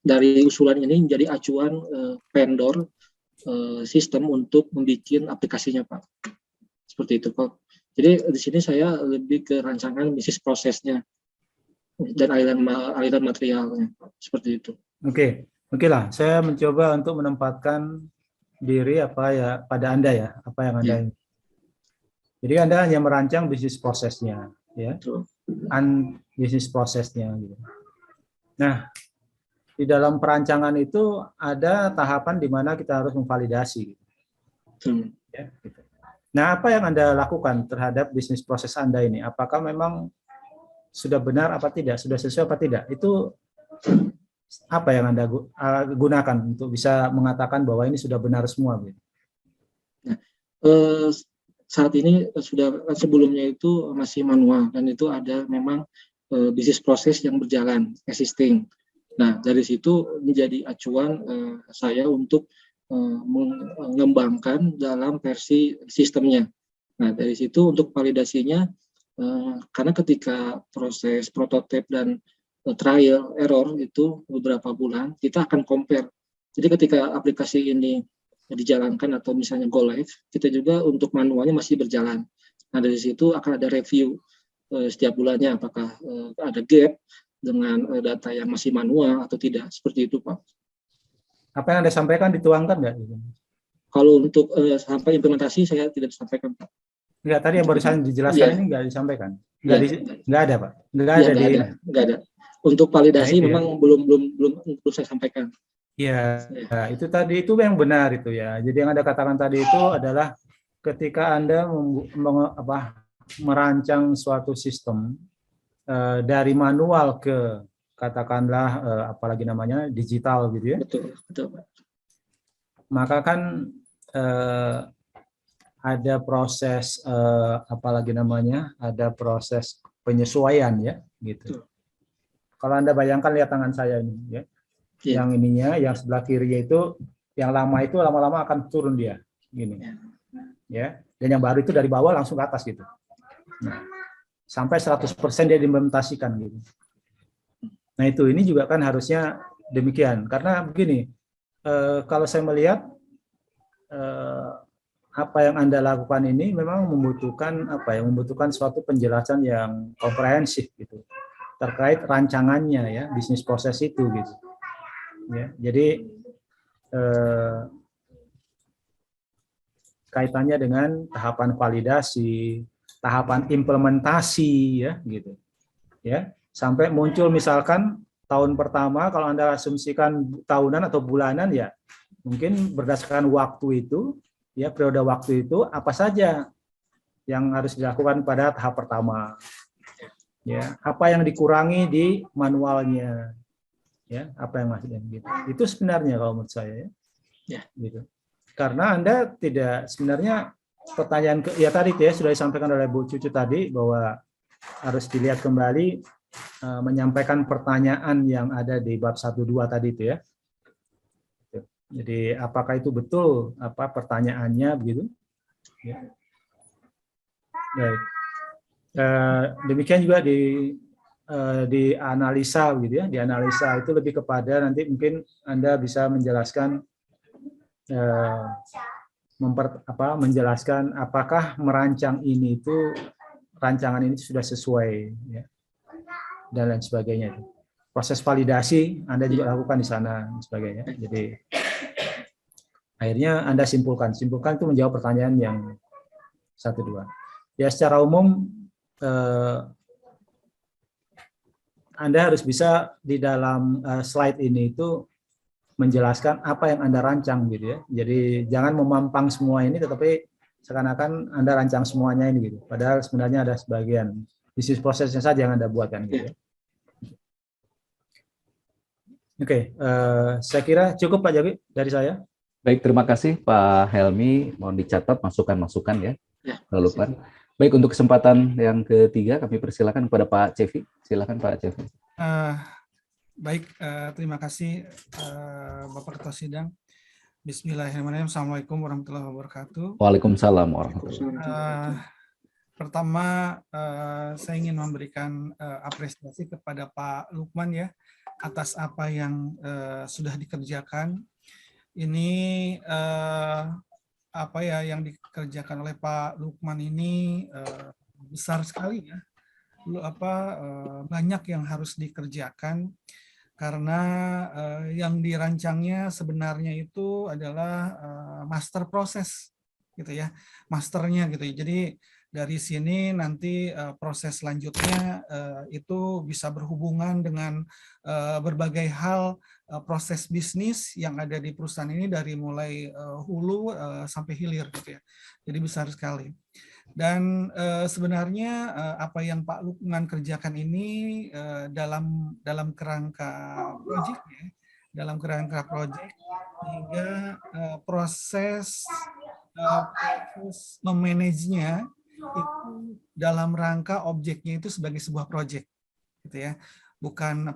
[SPEAKER 1] dari usulan ini menjadi acuan vendor sistem untuk membuat aplikasinya, Pak. Seperti itu, Pak. Jadi di sini saya lebih ke rancangan bisnis prosesnya dan aliran materialnya, Pak. Seperti itu.
[SPEAKER 4] Oke lah. Saya mencoba untuk menempatkan diri pada Anda ya, apa yang Anda ingin. Jadi Anda hanya merancang bisnis prosesnya, ya, bisnis prosesnya. Gitu. Nah, di dalam perancangan itu ada tahapan di mana kita harus memvalidasi. Ya, gitu. Nah, apa yang Anda lakukan terhadap bisnis proses Anda ini? Apakah memang sudah benar apa tidak, sudah sesuai apa tidak? Itu apa yang Anda gunakan untuk bisa mengatakan bahwa ini sudah benar semua? Gitu.
[SPEAKER 1] Nah, saat ini sudah sebelumnya itu masih manual dan itu ada memang bisnis proses yang berjalan existing. Nah, dari situ menjadi acuan saya untuk mengembangkan dalam versi sistemnya. Nah, dari situ untuk validasinya karena ketika proses prototipe dan trial error itu beberapa bulan, kita akan compare. Jadi ketika aplikasi ini dijalankan atau misalnya go live, kita juga untuk manualnya masih berjalan. Nah, dari situ akan ada review setiap bulannya apakah ada gap dengan data yang masih manual atau tidak. Seperti itu, Pak.
[SPEAKER 4] Apa yang Anda sampaikan dituangkan nggak?
[SPEAKER 1] Kalau untuk sampai implementasi saya tidak disampaikan, Pak.
[SPEAKER 4] Enggak, tadi yang barusan dijelaskan ini nggak disampaikan. Nggak ada, Pak.
[SPEAKER 1] Nggak ada. Untuk validasi memang belum saya sampaikan.
[SPEAKER 4] Ya, itu tadi itu yang benar itu ya. Jadi yang Anda katakan tadi itu adalah ketika Anda merancang suatu sistem dari manual ke katakanlah apalagi namanya digital gitu ya.
[SPEAKER 1] Betul, Pak.
[SPEAKER 4] Maka kan ada proses apalagi namanya, ada proses penyesuaian ya gitu. Betul. Kalau Anda bayangkan lihat tangan saya ini ya. Yang ininya, yang sebelah kirinya itu, yang lama itu lama-lama akan turun dia, gini, ya. Dan yang baru itu dari bawah langsung ke atas gitu. Nah, sampai 100% dia diimplementasikan gitu. Nah itu ini juga kan harusnya demikian. Karena begini, kalau saya melihat apa yang Anda lakukan ini memang membutuhkan suatu penjelasan yang komprehensif gitu terkait rancangannya ya, bisnis proses itu gitu. Ya, jadi kaitannya dengan tahapan validasi, tahapan implementasi ya gitu. Ya, sampai muncul misalkan tahun pertama kalau Anda asumsikan tahunan atau bulanan ya, mungkin berdasarkan waktu itu ya, periode waktu itu apa saja yang harus dilakukan pada tahap pertama. Ya, apa yang dikurangi di manualnya. Ya, apa yang masih gitu. Itu sebenarnya kalau menurut saya ya. Gitu. Karena Anda tidak sebenarnya pertanyaan ya tadi ya sudah disampaikan oleh Bu Cucu tadi bahwa harus dilihat kembali menyampaikan pertanyaan yang ada di bab 1-2 tadi itu ya. Jadi apakah itu betul apa pertanyaannya begitu? Ya. Baik. Demikian juga di analisa gitu ya. Di analisa itu lebih kepada nanti mungkin Anda bisa menjelaskan menjelaskan apakah merancang ini itu rancangan ini sudah sesuai ya, dan lain sebagainya. Proses validasi Anda juga lakukan di sana dan sebagainya. Jadi akhirnya Anda simpulkan itu menjawab pertanyaan yang 1-2. Ya secara umum Anda harus bisa di dalam slide ini itu menjelaskan apa yang Anda rancang gitu ya. Jadi jangan memampang semua ini tetapi seakan-akan Anda rancang semuanya ini gitu. Padahal sebenarnya ada sebagian bisnis prosesnya saja yang Anda buatkan gitu ya. Oke, saya kira cukup Pak Jawi dari saya.
[SPEAKER 2] Baik, terima kasih Pak Helmi. Mohon dicatat masukan-masukan ya. Lalu Pak. Baik, untuk kesempatan yang ketiga kami persilakan kepada Pak Cevi. Silakan Pak Cevi.
[SPEAKER 5] Baik, terima kasih Bapak Ketua Sidang. Bismillahirrahmanirrahim. Assalamualaikum warahmatullahi wabarakatuh.
[SPEAKER 2] Waalaikumsalam warahmatullahi wabarakatuh.
[SPEAKER 5] Pertama, saya ingin memberikan apresiasi kepada Pak Lukman ya atas apa yang sudah dikerjakan. Ini apa ya yang dikerjakan oleh Pak Lukman ini besar sekali ya. Banyak yang harus dikerjakan karena yang dirancangnya sebenarnya itu adalah master proses gitu ya, masternya gitu ya. Jadi dari sini nanti proses selanjutnya itu bisa berhubungan dengan berbagai hal proses bisnis yang ada di perusahaan ini dari mulai hulu sampai hilir gitu ya. Jadi besar sekali. Dan sebenarnya apa yang Pak Lukman kerjakan ini dalam kerangka proyek ya, dalam kerangka proyek sehingga proses memanagenya itu dalam rangka objeknya itu sebagai sebuah proyek gitu ya, bukan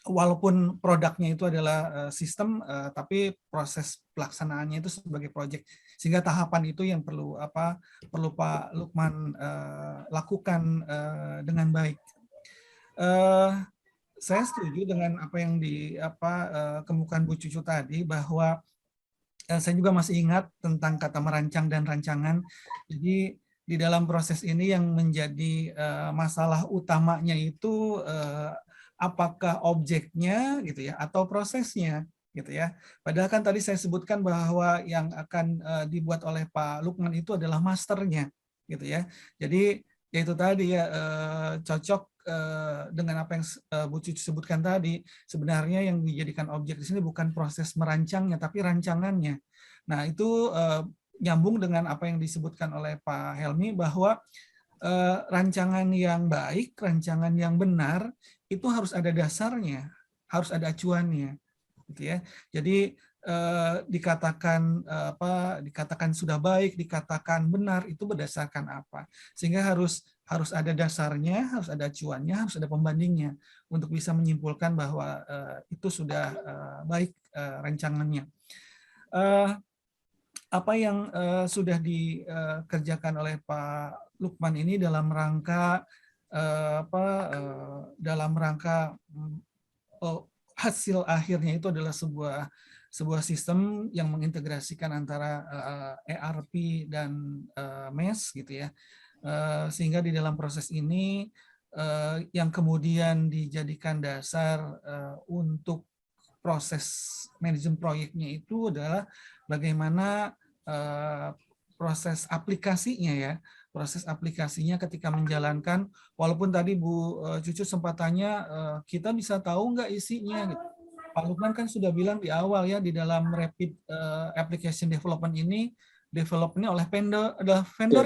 [SPEAKER 5] walaupun produknya itu adalah sistem, tapi proses pelaksanaannya itu sebagai proyek, sehingga tahapan itu yang perlu Pak Lukman lakukan dengan baik. Saya setuju dengan apa yang kemukakan Bu Cucu tadi, bahwa saya juga masih ingat tentang kata merancang dan rancangan. Jadi di dalam proses ini yang menjadi masalah utamanya itu apakah objeknya gitu ya atau prosesnya gitu ya. Padahal kan tadi saya sebutkan bahwa yang akan dibuat oleh Pak Lukman itu adalah masternya gitu ya. Jadi ya itu tadi ya cocok dengan apa yang Bu Cucu sebutkan tadi. Sebenarnya yang dijadikan objek di sini bukan proses merancangnya tapi rancangannya. Nah, itu nyambung dengan apa yang disebutkan oleh Pak Helmi bahwa rancangan yang baik, rancangan yang benar itu harus ada dasarnya, harus ada acuannya, gitu ya. Jadi dikatakan sudah baik, dikatakan benar itu berdasarkan apa? Sehingga harus ada dasarnya, harus ada acuannya, harus ada pembandingnya untuk bisa menyimpulkan bahwa itu sudah baik rancangannya. Apa yang sudah dikerjakan oleh Pak Lukman ini dalam rangka hasil akhirnya itu adalah sebuah sistem yang mengintegrasikan antara ERP dan MES gitu ya. Sehingga di dalam proses ini yang kemudian dijadikan dasar untuk proses manajemen proyeknya itu adalah bagaimana proses aplikasinya ya, proses aplikasinya ketika menjalankan, walaupun tadi Bu Cucu sempat tanya, kita bisa tahu nggak isinya gitu. Pak Lukman kan sudah bilang di awal ya, di dalam rapid application development ini, developnya oleh vendor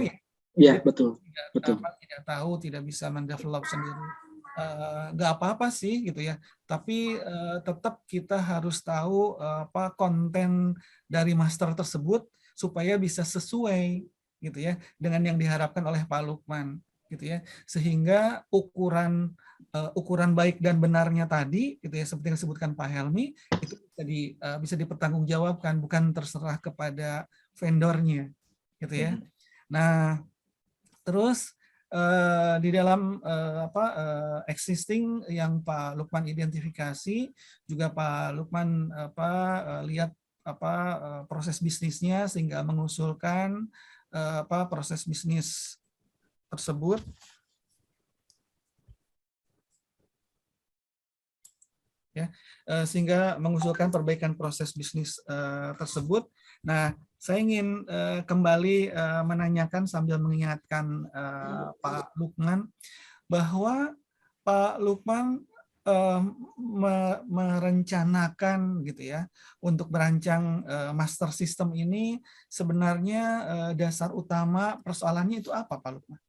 [SPEAKER 5] ya.
[SPEAKER 1] Ya, betul.
[SPEAKER 5] Tidak tahu, tidak bisa mendevelop sendiri. Nggak apa-apa sih gitu ya, tapi tetap kita harus tahu apa konten dari master tersebut supaya bisa sesuai gitu ya dengan yang diharapkan oleh Pak Lukman gitu ya, sehingga ukuran baik dan benarnya tadi gitu ya, seperti yang disebutkan Pak Helmi, itu bisa dipertanggungjawabkan, bukan terserah kepada vendornya gitu ya. Nah, terus di dalam existing yang Pak Lukman identifikasi, juga Pak Lukman lihat proses bisnisnya sehingga mengusulkan proses bisnis tersebut. Ya, sehingga mengusulkan perbaikan proses bisnis tersebut. Nah, saya ingin kembali menanyakan sambil mengingatkan Pak Lukman bahwa Pak Lukman merencanakan gitu ya untuk merancang master system ini, sebenarnya dasar utama persoalannya itu apa, Pak Lukman?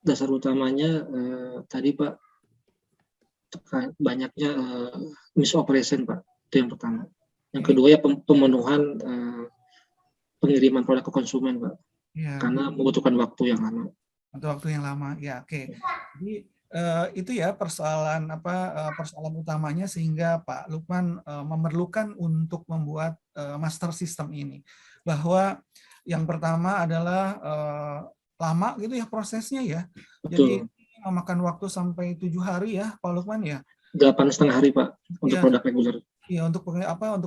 [SPEAKER 1] Dasar utamanya tadi Pak, banyaknya misoperation Pak, itu yang pertama. Yang kedua ya pemenuhan pengiriman produk ke konsumen Pak, ya, karena membutuhkan waktu yang lama.
[SPEAKER 5] Untuk waktu yang lama, ya oke. Jadi itu ya persoalan utamanya sehingga Pak Lukman memerlukan untuk membuat master system ini. Bahwa yang pertama adalah lama gitu ya prosesnya ya. Betul. Jadi memakan waktu sampai 7 hari ya Pak Lukman ya.
[SPEAKER 1] 8,5 hari Pak untuk produk reguler.
[SPEAKER 5] Iya, untuk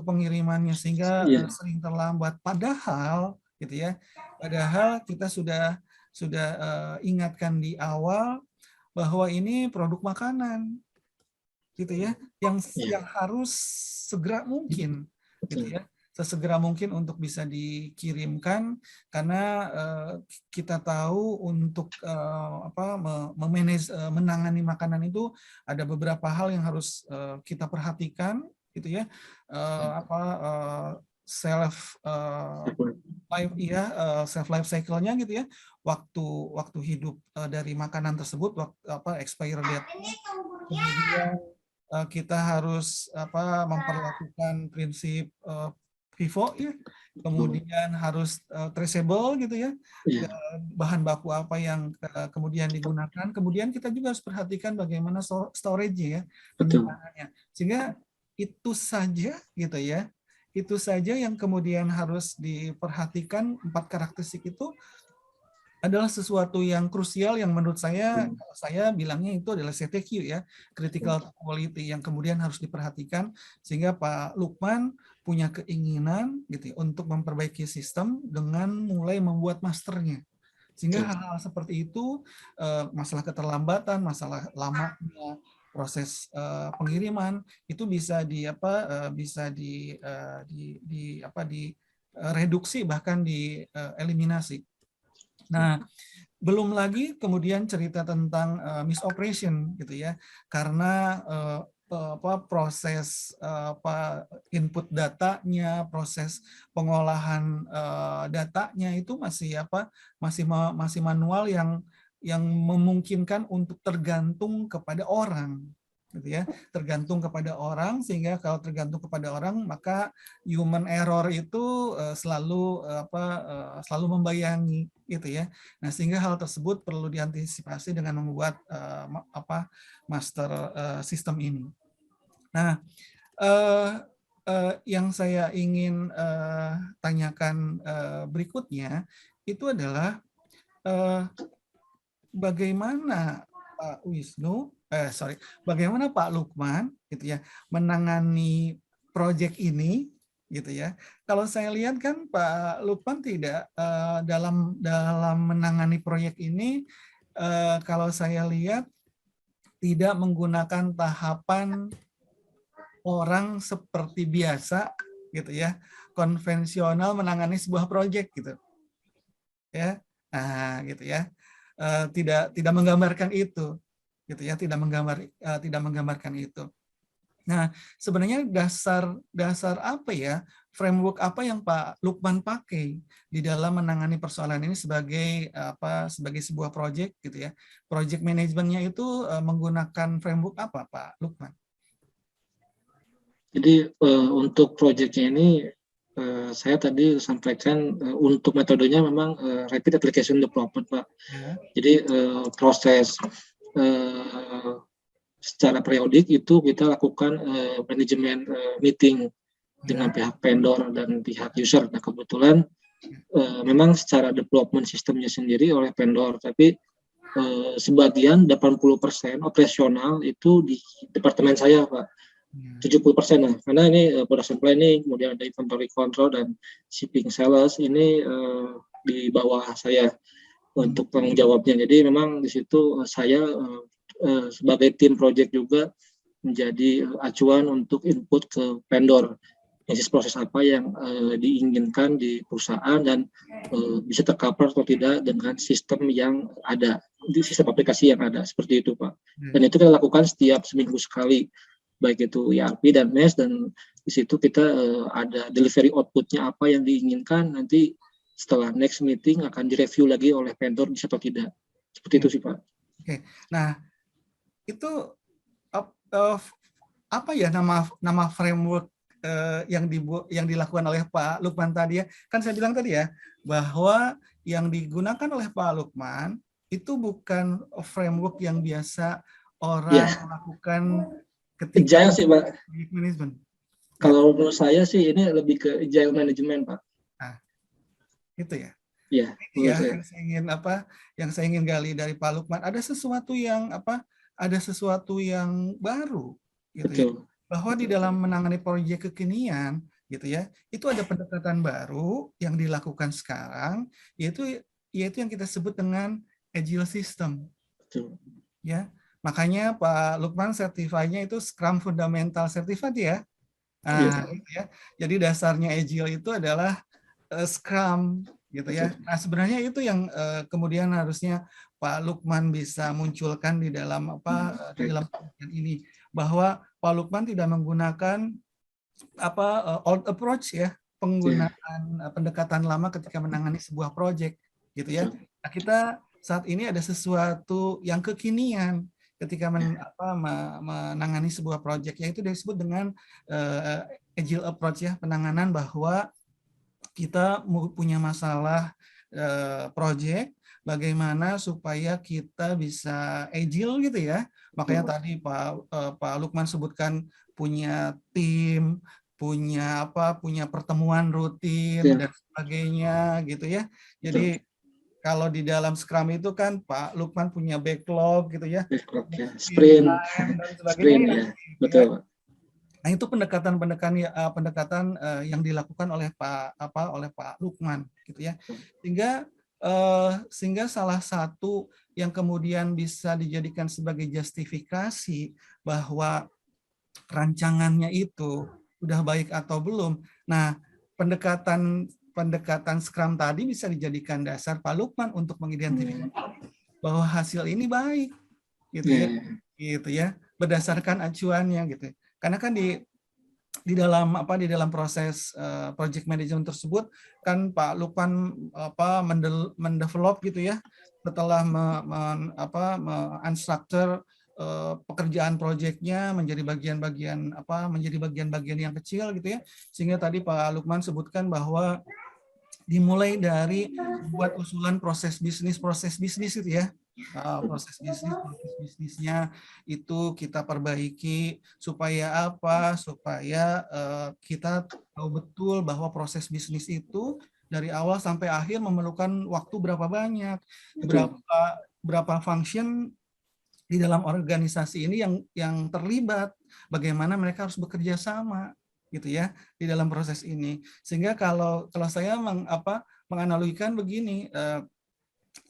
[SPEAKER 5] pengirimannya, sehingga sering terlambat. Padahal gitu ya. Padahal kita sudah ingatkan di awal bahwa ini produk makanan gitu ya, yang harus segera mungkin gitu ya, sesegera mungkin untuk bisa dikirimkan, karena kita tahu untuk menangani makanan itu ada beberapa hal yang harus kita perhatikan gitu ya, self life cycle-nya gitu ya, waktu hidup dari makanan tersebut, expire date. Kemudian kita harus memperlakukan prinsip FIFO ya, kemudian harus traceable gitu ya, bahan baku apa yang kemudian digunakan, kemudian kita juga harus perhatikan bagaimana storage-nya ya, penyimpanannya, sehingga itu saja gitu ya. Itu saja yang kemudian harus diperhatikan. 4 karakteristik itu adalah sesuatu yang krusial yang menurut saya, saya bilangnya itu adalah CTQ ya, critical quality, yang kemudian harus diperhatikan, sehingga Pak Lukman punya keinginan gitu ya, untuk memperbaiki sistem dengan mulai membuat masternya. Sehingga hal-hal seperti itu, masalah keterlambatan, masalah lamanya proses pengiriman itu bisa direduksi, bahkan dieliminasi. Nah, belum lagi kemudian cerita tentang misoperation gitu ya, karena proses input datanya, proses pengolahan datanya itu masih manual yang memungkinkan untuk tergantung kepada orang gitu ya, tergantung kepada orang, sehingga kalau tergantung kepada orang maka human error itu selalu membayangi gitu ya. Nah, sehingga hal tersebut perlu diantisipasi dengan membuat master system ini. Nah, yang saya ingin tanyakan berikutnya itu adalah bagaimana Pak Wisnu, bagaimana Pak Lukman gitu ya menangani proyek ini gitu ya. Kalau saya lihat kan Pak Lukman tidak dalam menangani proyek ini kalau saya lihat tidak menggunakan tahapan orang seperti biasa gitu ya, konvensional menangani sebuah proyek gitu. Ya. Nah, gitu ya. Tidak menggambarkan itu gitu ya, tidak menggambarkan itu. Nah, sebenarnya dasar apa ya, framework apa yang Pak Lukman pakai di dalam menangani persoalan ini sebagai sebuah proyek gitu ya. Project manajemennya itu menggunakan framework apa Pak Lukman?
[SPEAKER 1] Jadi untuk proyeknya ini saya tadi sampaikan untuk metodenya memang rapid application development, Pak.
[SPEAKER 5] Ya.
[SPEAKER 1] Jadi proses secara periodik itu kita lakukan manajemen meeting dengan pihak vendor dan pihak user. Nah, kebetulan memang secara development sistemnya sendiri oleh vendor, tapi sebagian 80% operasional itu di departemen saya, Pak. 70% lah, karena ini production planning, kemudian ada inventory control dan shipping sales ini di bawah saya untuk tanggung jawabnya. Jadi memang di situ saya sebagai tim project juga menjadi acuan untuk input ke vendor, bisnis proses apa yang diinginkan di perusahaan dan bisa tercover atau tidak dengan sistem yang ada, di sistem aplikasi yang ada, seperti itu Pak. Dan itu kita lakukan setiap seminggu sekali, baik itu ERP dan MES, dan di situ kita ada delivery outputnya apa yang diinginkan, nanti setelah next meeting akan direview lagi oleh vendor bisa atau tidak. Seperti itu sih Pak.
[SPEAKER 5] Oke. Nah, itu apa ya nama framework yang dilakukan oleh Pak Lukman tadi ya? Kan saya bilang tadi ya bahwa yang digunakan oleh Pak Lukman itu bukan framework yang biasa orang lakukan ketika
[SPEAKER 1] agile sih Pak.
[SPEAKER 5] Management.
[SPEAKER 1] Kalau menurut saya sih ini lebih ke agile management Pak.
[SPEAKER 5] Nah, itu ya.
[SPEAKER 1] Iya.
[SPEAKER 5] Ya, yang saya ingin gali dari Pak Lukman, ada sesuatu yang baru gitu ya. Bahwa di dalam menangani proyek kekinian gitu ya, itu ada pendekatan baru yang dilakukan sekarang, yaitu yang kita sebut dengan agile system.
[SPEAKER 1] Betul.
[SPEAKER 5] Ya. Makanya Pak Lukman certified-nya itu Scrum Fundamental Certified ya. Nah, gitu ya. Jadi dasarnya agile itu adalah Scrum gitu ya. Nah, sebenarnya itu yang kemudian harusnya Pak Lukman bisa munculkan di dalam di dalam ini, bahwa Pak Lukman tidak menggunakan old approach ya, penggunaan pendekatan lama ketika menangani sebuah proyek gitu ya. Nah, kita saat ini ada sesuatu yang kekinian ketika menangani sebuah proyek, yaitu disebut dengan agile approach ya, penanganan bahwa kita punya masalah proyek, bagaimana supaya kita bisa agile gitu ya. Makanya tadi Pak Lukman sebutkan punya tim, punya pertemuan rutin dan sebagainya gitu ya. Jadi kalau di dalam Scrum itu kan Pak Lukman punya backlog gitu ya.
[SPEAKER 1] Backlog ya, sprint
[SPEAKER 5] dan sebagainya.
[SPEAKER 1] ya. Betul.
[SPEAKER 5] Nah, itu pendekatan yang dilakukan oleh Pak Lukman gitu ya. Sehingga salah satu yang kemudian bisa dijadikan sebagai justifikasi bahwa rancangannya itu udah baik atau belum. Nah, pendekatan Scrum tadi bisa dijadikan dasar Pak Lukman untuk mengidentifikasi bahwa hasil ini baik gitu ya, berdasarkan acuannya gitu. Karena kan di dalam proses project management tersebut kan Pak Lukman mendevelop gitu ya, setelah unstructure pekerjaan proyeknya menjadi bagian-bagian yang kecil gitu ya, sehingga tadi Pak Lukman sebutkan bahwa dimulai dari buat usulan proses bisnis itu ya, proses bisnisnya itu kita perbaiki supaya kita tahu betul bahwa proses bisnis itu dari awal sampai akhir memerlukan waktu berapa banyak, berapa function di dalam organisasi ini yang terlibat, bagaimana mereka harus bekerja sama gitu ya di dalam proses ini. Sehingga kalau saya menganalogikan begini,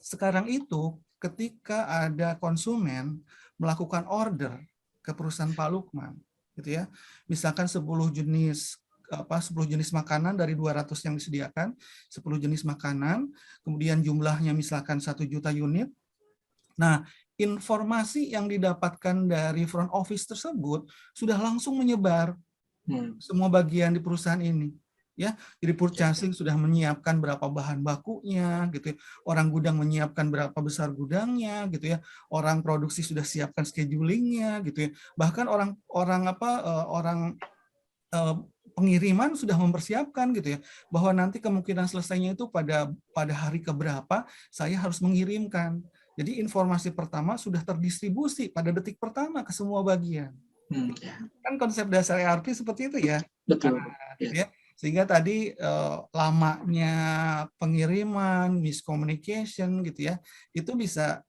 [SPEAKER 5] sekarang itu ketika ada konsumen melakukan order ke perusahaan Pak Lukman gitu ya, misalkan 10 jenis makanan dari 200 yang disediakan, 10 jenis makanan, kemudian jumlahnya misalkan 1 juta unit. Nah, informasi yang didapatkan dari front office tersebut sudah langsung menyebar semua bagian di perusahaan ini. Ya, jadi purchasing sudah menyiapkan berapa bahan bakunya, gitu ya. Orang gudang menyiapkan berapa besar gudangnya, gitu ya. Orang produksi sudah siapkan schedulingnya, gitu ya. Bahkan orang pengiriman sudah mempersiapkan, gitu ya, bahwa nanti kemungkinan selesainya itu pada hari keberapa saya harus mengirimkan. Jadi informasi pertama sudah terdistribusi pada detik pertama ke semua bagian. Kan konsep dasar ERP seperti itu ya.
[SPEAKER 1] Betul.
[SPEAKER 5] Gitu ya. Sehingga tadi lamanya pengiriman, miscommunication gitu ya, itu bisa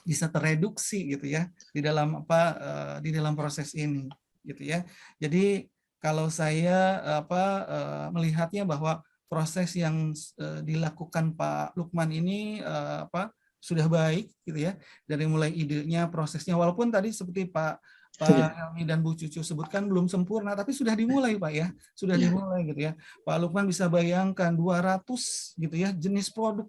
[SPEAKER 5] tereduksi gitu ya di dalam proses ini gitu ya. Jadi kalau saya melihatnya bahwa proses yang dilakukan Pak Lukman ini sudah baik gitu ya, dari mulai idenya, prosesnya, walaupun tadi seperti Pak Helmi dan Bu Cucu sebutkan belum sempurna, tapi sudah dimulai Pak ya, sudah dimulai gitu ya. Pak Lukman bisa bayangkan 200 gitu ya jenis produk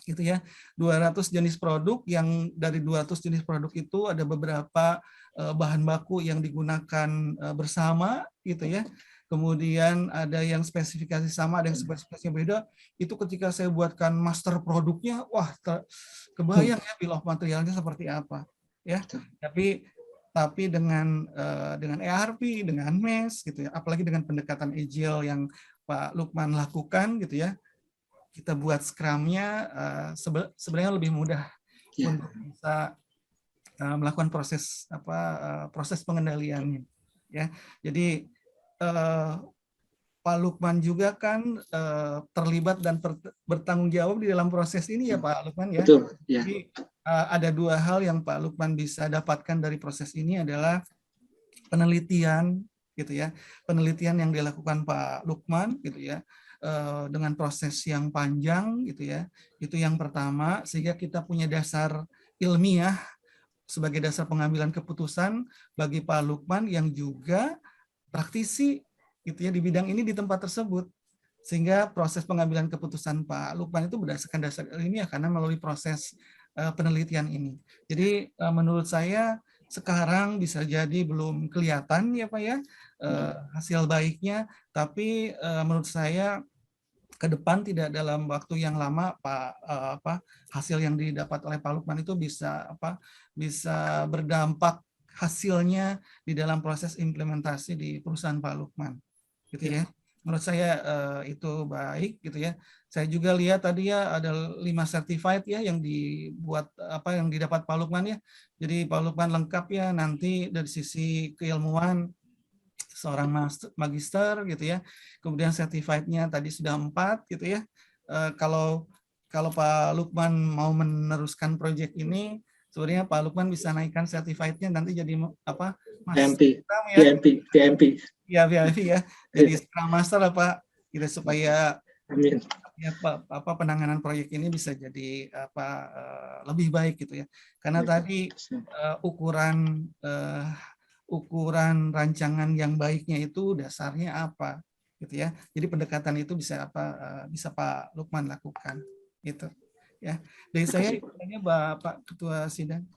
[SPEAKER 5] gitu ya, 200 jenis produk, yang dari 200 jenis produk itu ada beberapa bahan baku yang digunakan bersama gitu ya. Kemudian ada yang spesifikasi sama, ada yang spesifikasinya beda. Itu ketika saya buatkan master produknya, wah kebayang ya bill of materialnya seperti apa ya. Tapi dengan ERP, dengan MES gitu ya, apalagi dengan pendekatan Agile yang Pak Lukman lakukan gitu ya, kita buat Scrum-nya sebenarnya lebih mudah untuk bisa melakukan proses pengendaliannya ya. Jadi Pak Lukman juga kan terlibat dan bertanggung jawab di dalam proses ini ya Pak Lukman ya.
[SPEAKER 1] Betul, ya.
[SPEAKER 5] Jadi ada 2 hal yang Pak Lukman bisa dapatkan dari proses ini adalah penelitian gitu ya. Penelitian yang dilakukan Pak Lukman gitu ya, dengan proses yang panjang gitu ya. Itu yang pertama, sehingga kita punya dasar ilmiah sebagai dasar pengambilan keputusan bagi Pak Lukman yang juga praktisi gitu ya di bidang ini di tempat tersebut. Sehingga proses pengambilan keputusan Pak Lukman itu berdasarkan dasar ilmiah karena melalui proses penelitian ini. Jadi menurut saya sekarang bisa jadi belum kelihatan ya Pak ya hasil baiknya, tapi menurut saya ke depan tidak dalam waktu yang lama hasil yang didapat oleh Pak Lukman itu bisa berdampak hasilnya di dalam proses implementasi di perusahaan Pak Lukman gitu ya. Menurut saya itu baik gitu ya. Saya juga lihat tadi ya ada 5 certified ya yang dibuat yang didapat Pak Lukman ya. Jadi Pak Lukman lengkap ya nanti dari sisi keilmuan seorang magister gitu ya. Kemudian certified-nya tadi sudah 4 gitu ya. Kalau Pak Lukman mau meneruskan proyek ini, sebenarnya Pak Lukman bisa naikkan certified-nya nanti jadi
[SPEAKER 1] PMP.
[SPEAKER 5] Ya, VIP ya. Jadi Scrum Master gitu supaya penanganan proyek ini bisa jadi lebih baik gitu ya. Karena tadi ukuran rancangan yang baiknya itu dasarnya apa gitu ya. Jadi pendekatan itu bisa Pak Lukman lakukan gitu ya. Dari saya tanya Bapak Ketua Sidang.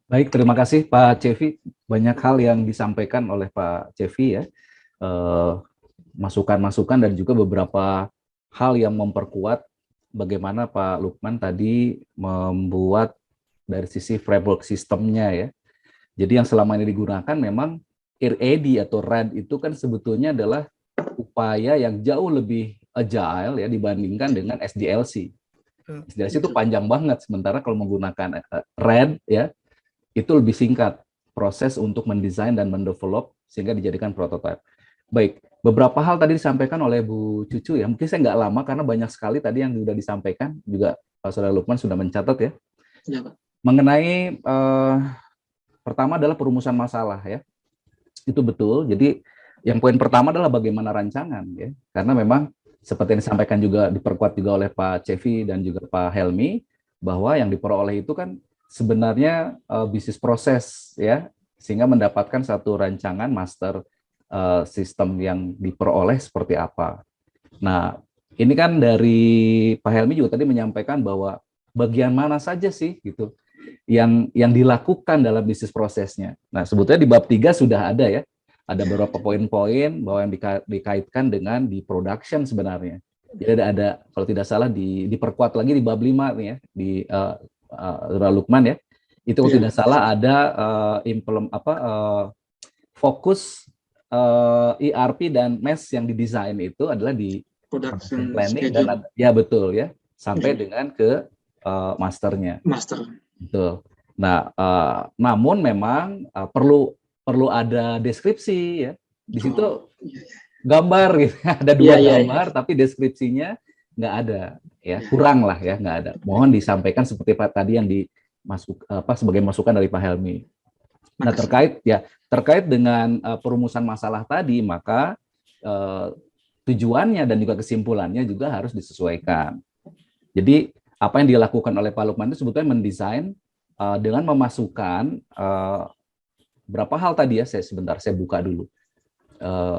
[SPEAKER 2] Baik, terima kasih Pak Cevi. Banyak hal yang disampaikan oleh Pak Cevi ya. Masukan-masukan dan juga beberapa hal yang memperkuat bagaimana Pak Lukman tadi membuat dari sisi framework sistemnya ya. Jadi yang selama ini digunakan memang RAD atau RAD itu kan sebetulnya adalah upaya yang jauh lebih agile ya dibandingkan dengan SDLC. SDLC itu panjang banget, sementara kalau menggunakan RAD ya itu lebih singkat proses untuk mendesain dan mendevelop sehingga dijadikan prototipe. Baik, beberapa hal tadi disampaikan oleh Bu Cucu ya, mungkin saya nggak lama karena banyak sekali tadi yang sudah disampaikan, juga Pak Saudara Lukman sudah mencatat ya.
[SPEAKER 1] Ya, Pak.
[SPEAKER 2] mengenai pertama adalah perumusan masalah ya. Itu betul. Jadi yang poin pertama adalah bagaimana rancangan ya. Karena memang seperti yang disampaikan juga diperkuat juga oleh Pak Cevi dan juga Pak Helmi bahwa yang diperoleh itu kan sebenarnya bisnis proses ya, sehingga mendapatkan satu rancangan master sistem yang diperoleh seperti apa. Nah, ini kan dari Pak Helmi juga tadi menyampaikan bahwa bagian mana saja sih gitu yang dilakukan dalam bisnis prosesnya. Nah, sebetulnya di bab 3 sudah ada ya. Ada beberapa poin-poin bahwa yang dikaitkan dengan di production sebenarnya. Jadi ada kalau tidak salah diperkuat lagi di bab 5 nih ya, di Lukman ya. Itu kalau tidak salah ada fokus ERP dan MES yang didesain itu adalah di production planning dan ya betul ya, sampai dengan ke masternya.
[SPEAKER 1] Master.
[SPEAKER 2] Betul. Nah, namun memang perlu ada deskripsi ya. Di situ gambar gitu. Ada dua gambar tapi deskripsinya nggak ada ya, kurang lah ya, nggak ada. Mohon disampaikan seperti Pak tadi yang sebagai masukan dari Pak Helmi. Nah, terkait dengan perumusan masalah tadi, maka tujuannya dan juga kesimpulannya juga harus disesuaikan. Jadi apa yang dilakukan oleh Pak Lukman itu sebetulnya mendesain dengan memasukkan berapa hal tadi ya, saya buka dulu.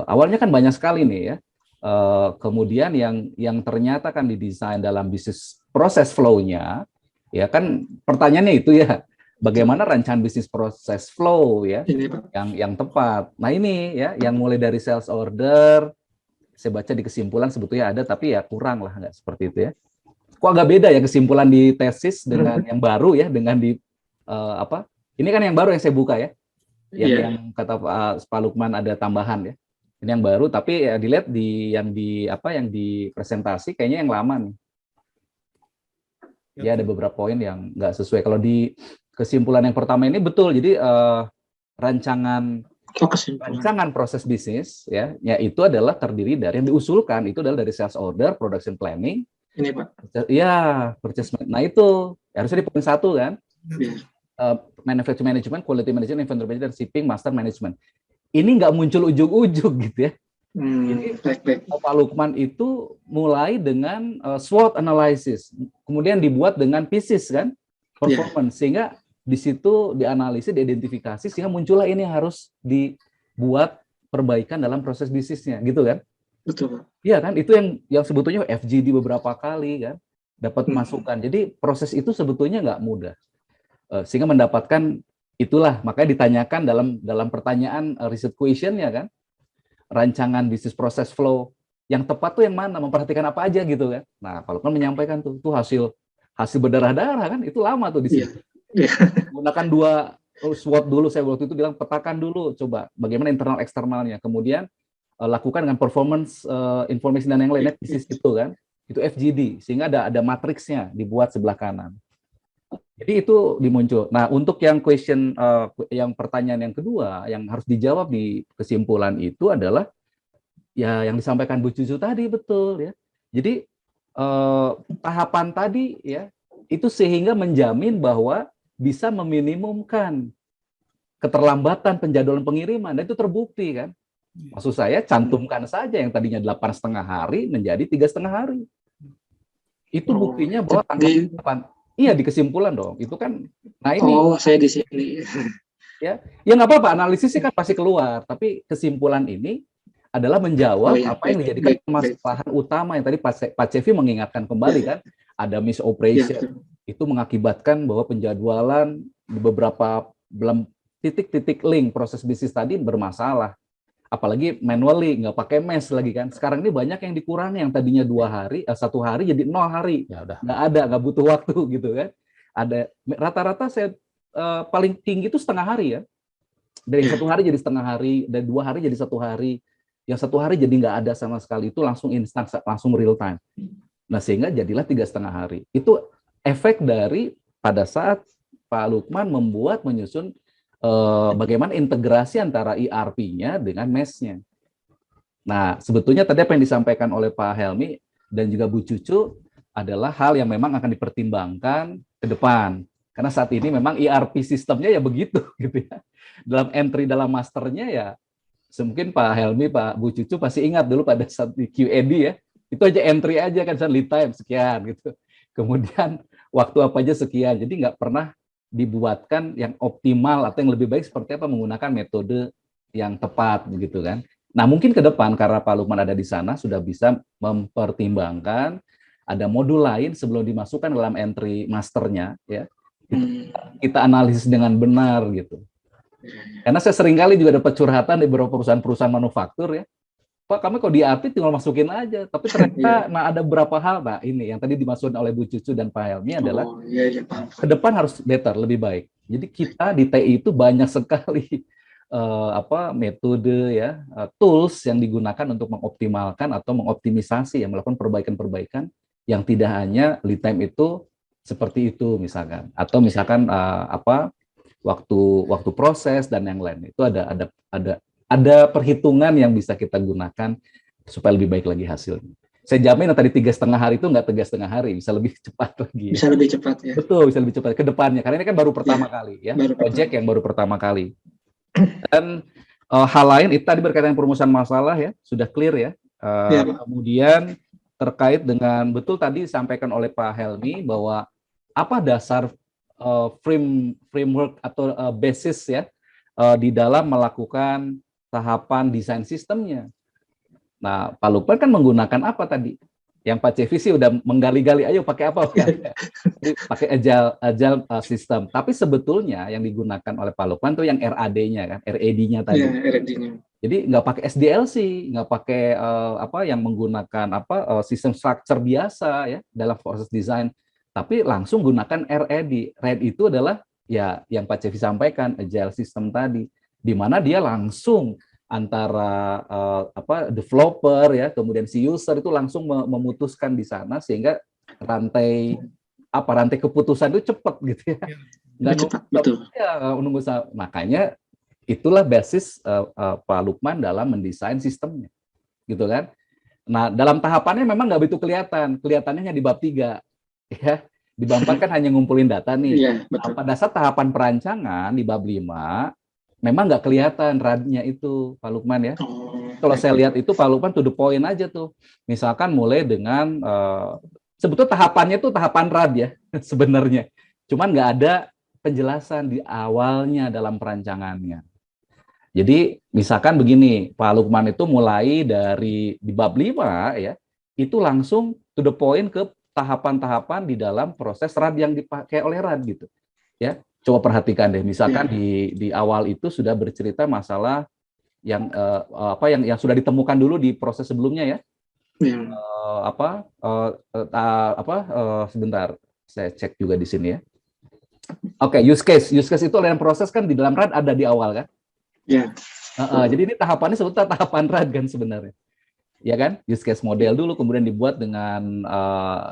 [SPEAKER 2] Awalnya kan banyak sekali nih ya. Kemudian yang ternyata kan didesain dalam bisnis proses flow-nya, ya kan pertanyaannya itu ya, bagaimana rancangan bisnis proses flow ya, yang tepat. Nah ini ya, yang mulai dari sales order, saya baca di kesimpulan sebetulnya ada, tapi ya kurang lah, nggak seperti itu ya. Kok agak beda ya kesimpulan di tesis dengan yang baru ya, dengan di ini kan yang baru yang saya buka ya. Yang kata Pak Lukman ada tambahan ya. Ini yang baru, tapi ya dilihat yang di presentasi kayaknya yang lama nih. Ya ada beberapa poin yang nggak sesuai. Kalau di kesimpulan yang pertama ini betul. Jadi rancangan proses bisnis ya itu adalah terdiri dari yang diusulkan itu adalah dari sales order, production planning.
[SPEAKER 1] Ini Pak.
[SPEAKER 2] Ya, purchase. Nah itu harusnya di poin 1 kan. Manufacturing management, quality management, inventory management, dan shipping master management. Ini nggak muncul ujug-ujug gitu ya. Jadi Pak Lukman itu mulai dengan SWOT analysis, kemudian dibuat dengan pieces kan, performance, sehingga di situ dianalisis, diidentifikasi, sehingga muncullah ini yang harus dibuat perbaikan dalam proses bisnisnya, gitu kan?
[SPEAKER 1] Betul.
[SPEAKER 2] Iya kan, itu yang sebetulnya FGD beberapa kali kan, dapat masukan. Jadi proses itu sebetulnya nggak mudah. Sehingga mendapatkan itulah, makanya ditanyakan dalam pertanyaan research question-nya kan, rancangan bisnis proses flow yang tepat tuh yang mana, memperhatikan apa aja gitu kan. Nah, kalau kan menyampaikan tuh hasil berdarah-darah kan, itu lama tuh di situ. Gunakan 2 SWOT dulu, saya waktu itu bilang petakan dulu, coba bagaimana internal eksternalnya, kemudian lakukan dengan performance information dan yang lainnya, bisnis itu kan, itu FGD, sehingga ada matriksnya dibuat sebelah kanan. Jadi itu dimuncul. Nah, untuk yang yang pertanyaan yang kedua yang harus dijawab di kesimpulan itu adalah ya yang disampaikan Bu Cucu tadi, betul ya. Jadi tahapan tadi ya itu sehingga menjamin bahwa bisa meminimumkan keterlambatan penjadwalan pengiriman, dan itu terbukti kan. Maksud saya cantumkan saja yang tadinya 8,5 hari menjadi 3,5 hari. Itu buktinya bahwa tanggal 8. Iya, di kesimpulan dong. Itu kan, nah ini.
[SPEAKER 1] Saya di sini.
[SPEAKER 2] Ya nggak apa-apa. Analisisnya kan pasti keluar. Tapi kesimpulan ini adalah menjawab apa yang dijadikan permasalahan utama yang tadi Pak Cevi mengingatkan kembali kan. Ada misoperation. Itu mengakibatkan bahwa penjadwalan di beberapa titik-titik link proses bisnis tadi bermasalah. Apalagi manually, nggak pakai MES lagi kan. Sekarang ini banyak yang dikurangi, yang tadinya 2 hari, 1 hari jadi 0 hari.
[SPEAKER 4] Ya udah.
[SPEAKER 2] Nggak butuh waktu gitu kan. Ada rata-rata saya paling tinggi itu setengah hari ya. Dari 1 hari jadi setengah hari, dari 2 hari jadi 1 hari. Yang 1 hari jadi nggak ada sama sekali, itu langsung instan, langsung real time. Nah sehingga jadilah 3,5 hari. Itu efek dari pada saat Pak Lukman menyusun bagaimana integrasi antara ERP-nya dengan MES-nya. Nah, sebetulnya tadi apa yang disampaikan oleh Pak Helmi dan juga Bu Cucu adalah hal yang memang akan dipertimbangkan ke depan. Karena saat ini memang ERP sistemnya ya begitu gitu ya. Dalam entry dalam masternya ya, mungkin Pak Helmi, Pak Bu Cucu pasti ingat dulu pada saat di QED ya, itu aja entry aja kan, lead time sekian gitu. Kemudian waktu apa aja sekian, jadi nggak pernah dibuatkan yang optimal atau yang lebih baik seperti apa menggunakan metode yang tepat begitu kan. Nah mungkin ke depan karena Pak Lukman ada di sana sudah bisa mempertimbangkan ada modul lain sebelum dimasukkan dalam entry masternya ya. Kita analisis dengan benar gitu. Karena saya sering kali juga dapat curhatan di beberapa perusahaan-perusahaan manufaktur ya. Pak, kami kok di ERP tinggal masukin aja. Tapi ternyata nah ada beberapa hal, Pak, ini yang tadi dimaksud oleh Bu Cucu dan Pak Helmi adalah ke depan harus better, lebih baik. Jadi kita di TI itu banyak sekali metode ya, tools yang digunakan untuk mengoptimalkan atau mengoptimisasi yang melakukan perbaikan-perbaikan yang tidak hanya lead time itu seperti itu misalkan, atau misalkan waktu proses dan yang lain itu ada perhitungan yang bisa kita gunakan supaya lebih baik lagi hasilnya. Saya jamin yang tadi 3,5 hari itu nggak 3,5 hari, bisa lebih cepat lagi.
[SPEAKER 1] Bisa lebih cepat ya.
[SPEAKER 2] Betul, bisa lebih cepat ke depannya karena ini kan baru pertama kali ya, project yang baru pertama kali. Dan hal lain itu tadi berkaitan dengan perumusan masalah ya, sudah clear ya. Kemudian terkait dengan betul tadi disampaikan oleh Pak Helmi bahwa apa dasar framework atau basis ya di dalam melakukan tahapan desain sistemnya. Nah, Pak Lukman kan menggunakan apa tadi? Yang Pak Cevi sih udah menggali-gali, ayo pakai apa? Pakai agile system. Tapi sebetulnya yang digunakan oleh Pak Lukman itu yang RAD-nya kan, RAD-nya tadi.
[SPEAKER 1] Ya, RAD-nya. Jadi
[SPEAKER 2] nggak pakai SDLC, nggak pakai yang menggunakan sistem structure biasa ya dalam proses desain. Tapi langsung gunakan RAD. RAD itu adalah ya yang Pak Cevi sampaikan, agile system tadi, di mana dia langsung antara developer ya, kemudian si user itu langsung memutuskan di sana sehingga rantai keputusan itu cepat gitu ya. Nggak
[SPEAKER 1] cepat, betul.
[SPEAKER 2] Ya, makanya itulah basis Pak Lukman dalam mendesain sistemnya, gitu kan. Nah, dalam tahapannya memang nggak begitu kelihatan, kelihatannya hanya di bab 3. Ya, di bab 4 kan hanya ngumpulin data nih.
[SPEAKER 1] Ya, betul.
[SPEAKER 2] Pada saat tahapan perancangan di bab 5 memang nggak kelihatan RAD-nya itu, Pak Lukman ya. Kalau saya lihat itu Pak Lukman to the point aja tuh. Misalkan mulai dengan sebetulnya tahapannya tuh tahapan RAD ya sebenarnya. Cuman nggak ada penjelasan di awalnya dalam perancangannya. Jadi misalkan begini, Pak Lukman itu mulai dari di bab 5 ya, itu langsung to the point ke tahapan-tahapan di dalam proses RAD yang dipakai oleh RAD gitu. Ya, coba perhatikan deh. Misalkan di awal itu sudah bercerita masalah yang yang sudah ditemukan dulu di proses sebelumnya ya. Sebentar, saya cek juga di sini ya. Oke, use case itu dalam proses kan di dalam RAD ada di awal kan?
[SPEAKER 1] Ya.
[SPEAKER 2] Jadi ini tahapannya sebetulnya tahapan RAD kan sebenarnya. Ya kan, use case model dulu, kemudian dibuat dengan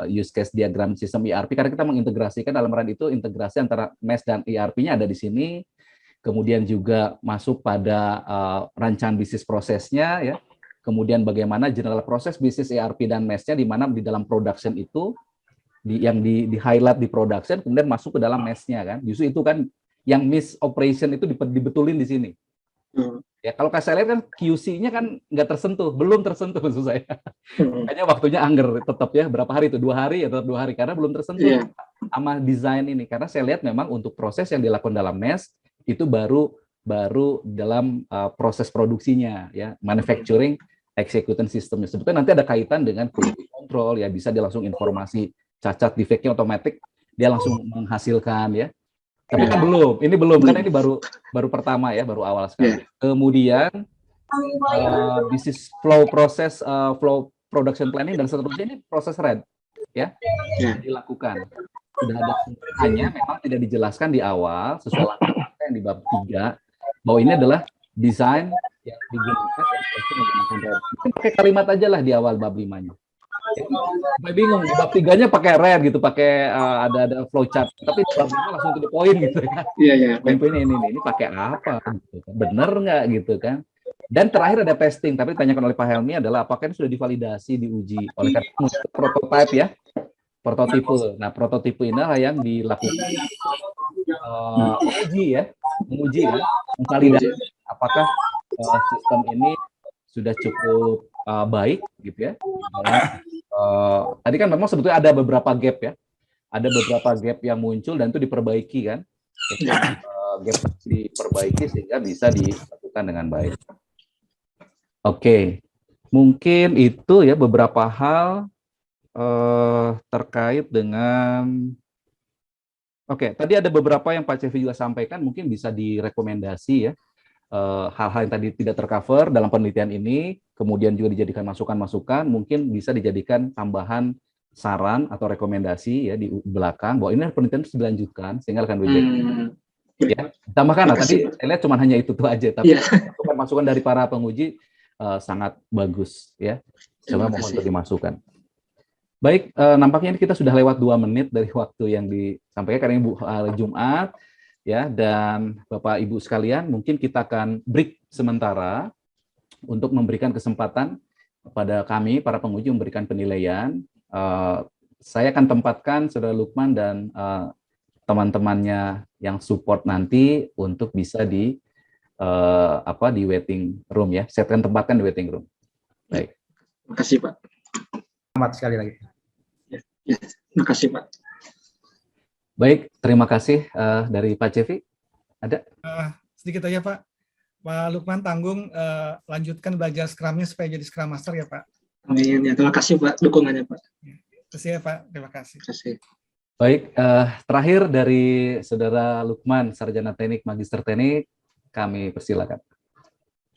[SPEAKER 2] use case diagram sistem ERP, karena kita mengintegrasikan dalam RAD itu integrasi antara MES dan ERP-nya ada di sini, kemudian juga masuk pada rancangan bisnis prosesnya, ya, kemudian bagaimana general proses bisnis ERP dan MES-nya, di mana di dalam production itu, yang di-highlight di production, kemudian masuk ke dalam MES-nya, kan, justru itu kan, yang miss operation itu dibetulin di sini. Ya, kalau saya lihat kan QC-nya kan nggak tersentuh, belum tersentuh maksud saya. Kayaknya waktunya angger tetap ya, berapa hari itu? 2 hari ya, tetap 2 hari karena belum tersentuh sama desain ini. Karena saya lihat memang untuk proses yang dilakukan dalam MES itu baru dalam proses produksinya ya, manufacturing execution systemnya. Sebetulnya nanti ada kaitan dengan quality control ya, bisa dia langsung informasi cacat defeknya otomatis dia langsung menghasilkan ya. Tapi kan belum, ini belum, karena ini baru pertama ya, baru awal sekali. Kemudian bisnis flow proses, flow production planning dan seterusnya ini proses RAD ya, dilakukan. Sudah ada hanya memang tidak dijelaskan di awal sesuai langkah yang di bab 3 bahwa ini adalah desain yang digunakan menggunakan RAD. Mungkin pakai kalimat aja lah di awal bab 5-nya. Sampai bingung, bab 3-nya pakai RAD gitu, pakai ada flowchart, tapi bab 5 langsung to the point gitu kan. Iya. Poin-poinnya ini pakai apa gitu kan. Bener nggak gitu kan. Dan terakhir ada testing, tapi ditanyakan oleh Pak Helmi adalah apakah ini sudah divalidasi, diuji oleh prototype ya. Prototipe. Nah, prototipe inilah yang dilakukan menguji ya, memvalidasi apakah sistem ini sudah cukup baik gitu ya. Tadi kan memang sebetulnya ada beberapa gap ya, ada beberapa gap yang muncul dan itu diperbaiki kan. Gap diperbaiki sehingga bisa dilakukan dengan baik. Oke, mungkin itu ya beberapa hal terkait dengan. Oke, tadi ada beberapa yang Pak Cevi juga sampaikan, mungkin bisa direkomendasi ya. Hal-hal yang tadi tidak tercover dalam penelitian ini, kemudian juga dijadikan masukan-masukan, mungkin bisa dijadikan tambahan saran atau rekomendasi ya di belakang, bahwa ini penelitian harus dilanjutkan, sehingga akan lebih baik. Ya, tambahkan lah, tadi saya lihat cuma hanya itu tuh aja, tapi masukan dari para penguji sangat bagus ya. Coba mohon untuk dimasukkan. Baik, nampaknya kita sudah lewat 2 menit dari waktu yang disampaikan karena Ibu Jumat ya, dan Bapak Ibu sekalian, mungkin kita akan break sementara untuk memberikan kesempatan kepada kami para penguji memberikan penilaian. Saya akan tempatkan Saudara Lukman dan teman-temannya yang support nanti untuk bisa di waiting room ya. Saya akan tempatkan di waiting room. Baik.
[SPEAKER 1] Terima kasih Pak.
[SPEAKER 4] Selamat sekali lagi.
[SPEAKER 1] Ya, terima kasih Pak.
[SPEAKER 2] Baik, terima kasih dari Pak Cevi. Ada?
[SPEAKER 5] Sedikit aja Pak. Pak Lukman tanggung lanjutkan belajar Scrum-nya supaya jadi Scrum Master ya Pak.
[SPEAKER 1] Amin. Ya, terima kasih Pak dukungannya Pak.
[SPEAKER 5] Terima kasih ya Pak. Terima kasih.
[SPEAKER 1] Terima kasih.
[SPEAKER 2] Baik, terakhir dari Saudara Lukman, Sarjana Teknik, Magister Teknik, kami persilakan.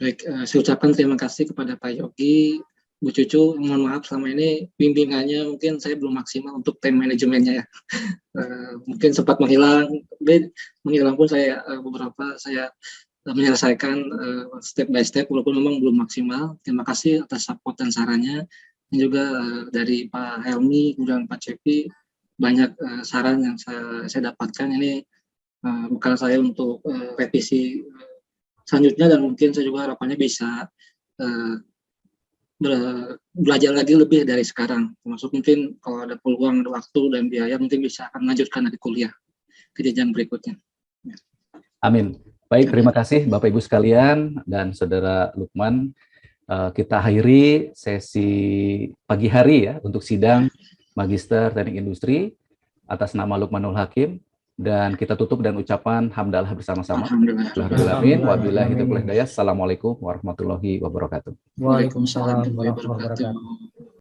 [SPEAKER 1] Baik, saya ucapkan terima kasih kepada Pak Yogi, Bu Cucu. Mohon maaf selama ini bimbingannya mungkin saya belum maksimal untuk time manajemennya ya. Mungkin sempat menghilang pun saya beberapa saya menyelesaikan step by step walaupun memang belum maksimal. Terima kasih atas support dan sarannya, dan juga dari Pak Helmi dan Pak Cepi banyak saran yang saya dapatkan. Ini bekal saya untuk revisi selanjutnya, dan mungkin saya juga harapannya bisa belajar lagi lebih dari sekarang, termasuk mungkin kalau ada peluang, ada waktu dan biaya, mungkin bisa akan melanjutkan dari kuliah ke jenjang berikutnya.
[SPEAKER 2] Amin. Baik, terima kasih Bapak Ibu sekalian dan Saudara Lukman. Kita akhiri sesi pagi hari ya untuk sidang Magister Teknik Industri atas nama Lukmanul Hakim, dan kita tutup dengan ucapan hamdalah bersama-sama. Alhamdulillah. Wabillahi taufiq wal hidayah. Assalamualaikum warahmatullahi wabarakatuh.
[SPEAKER 4] Waalaikumsalam warahmatullahi wabarakatuh.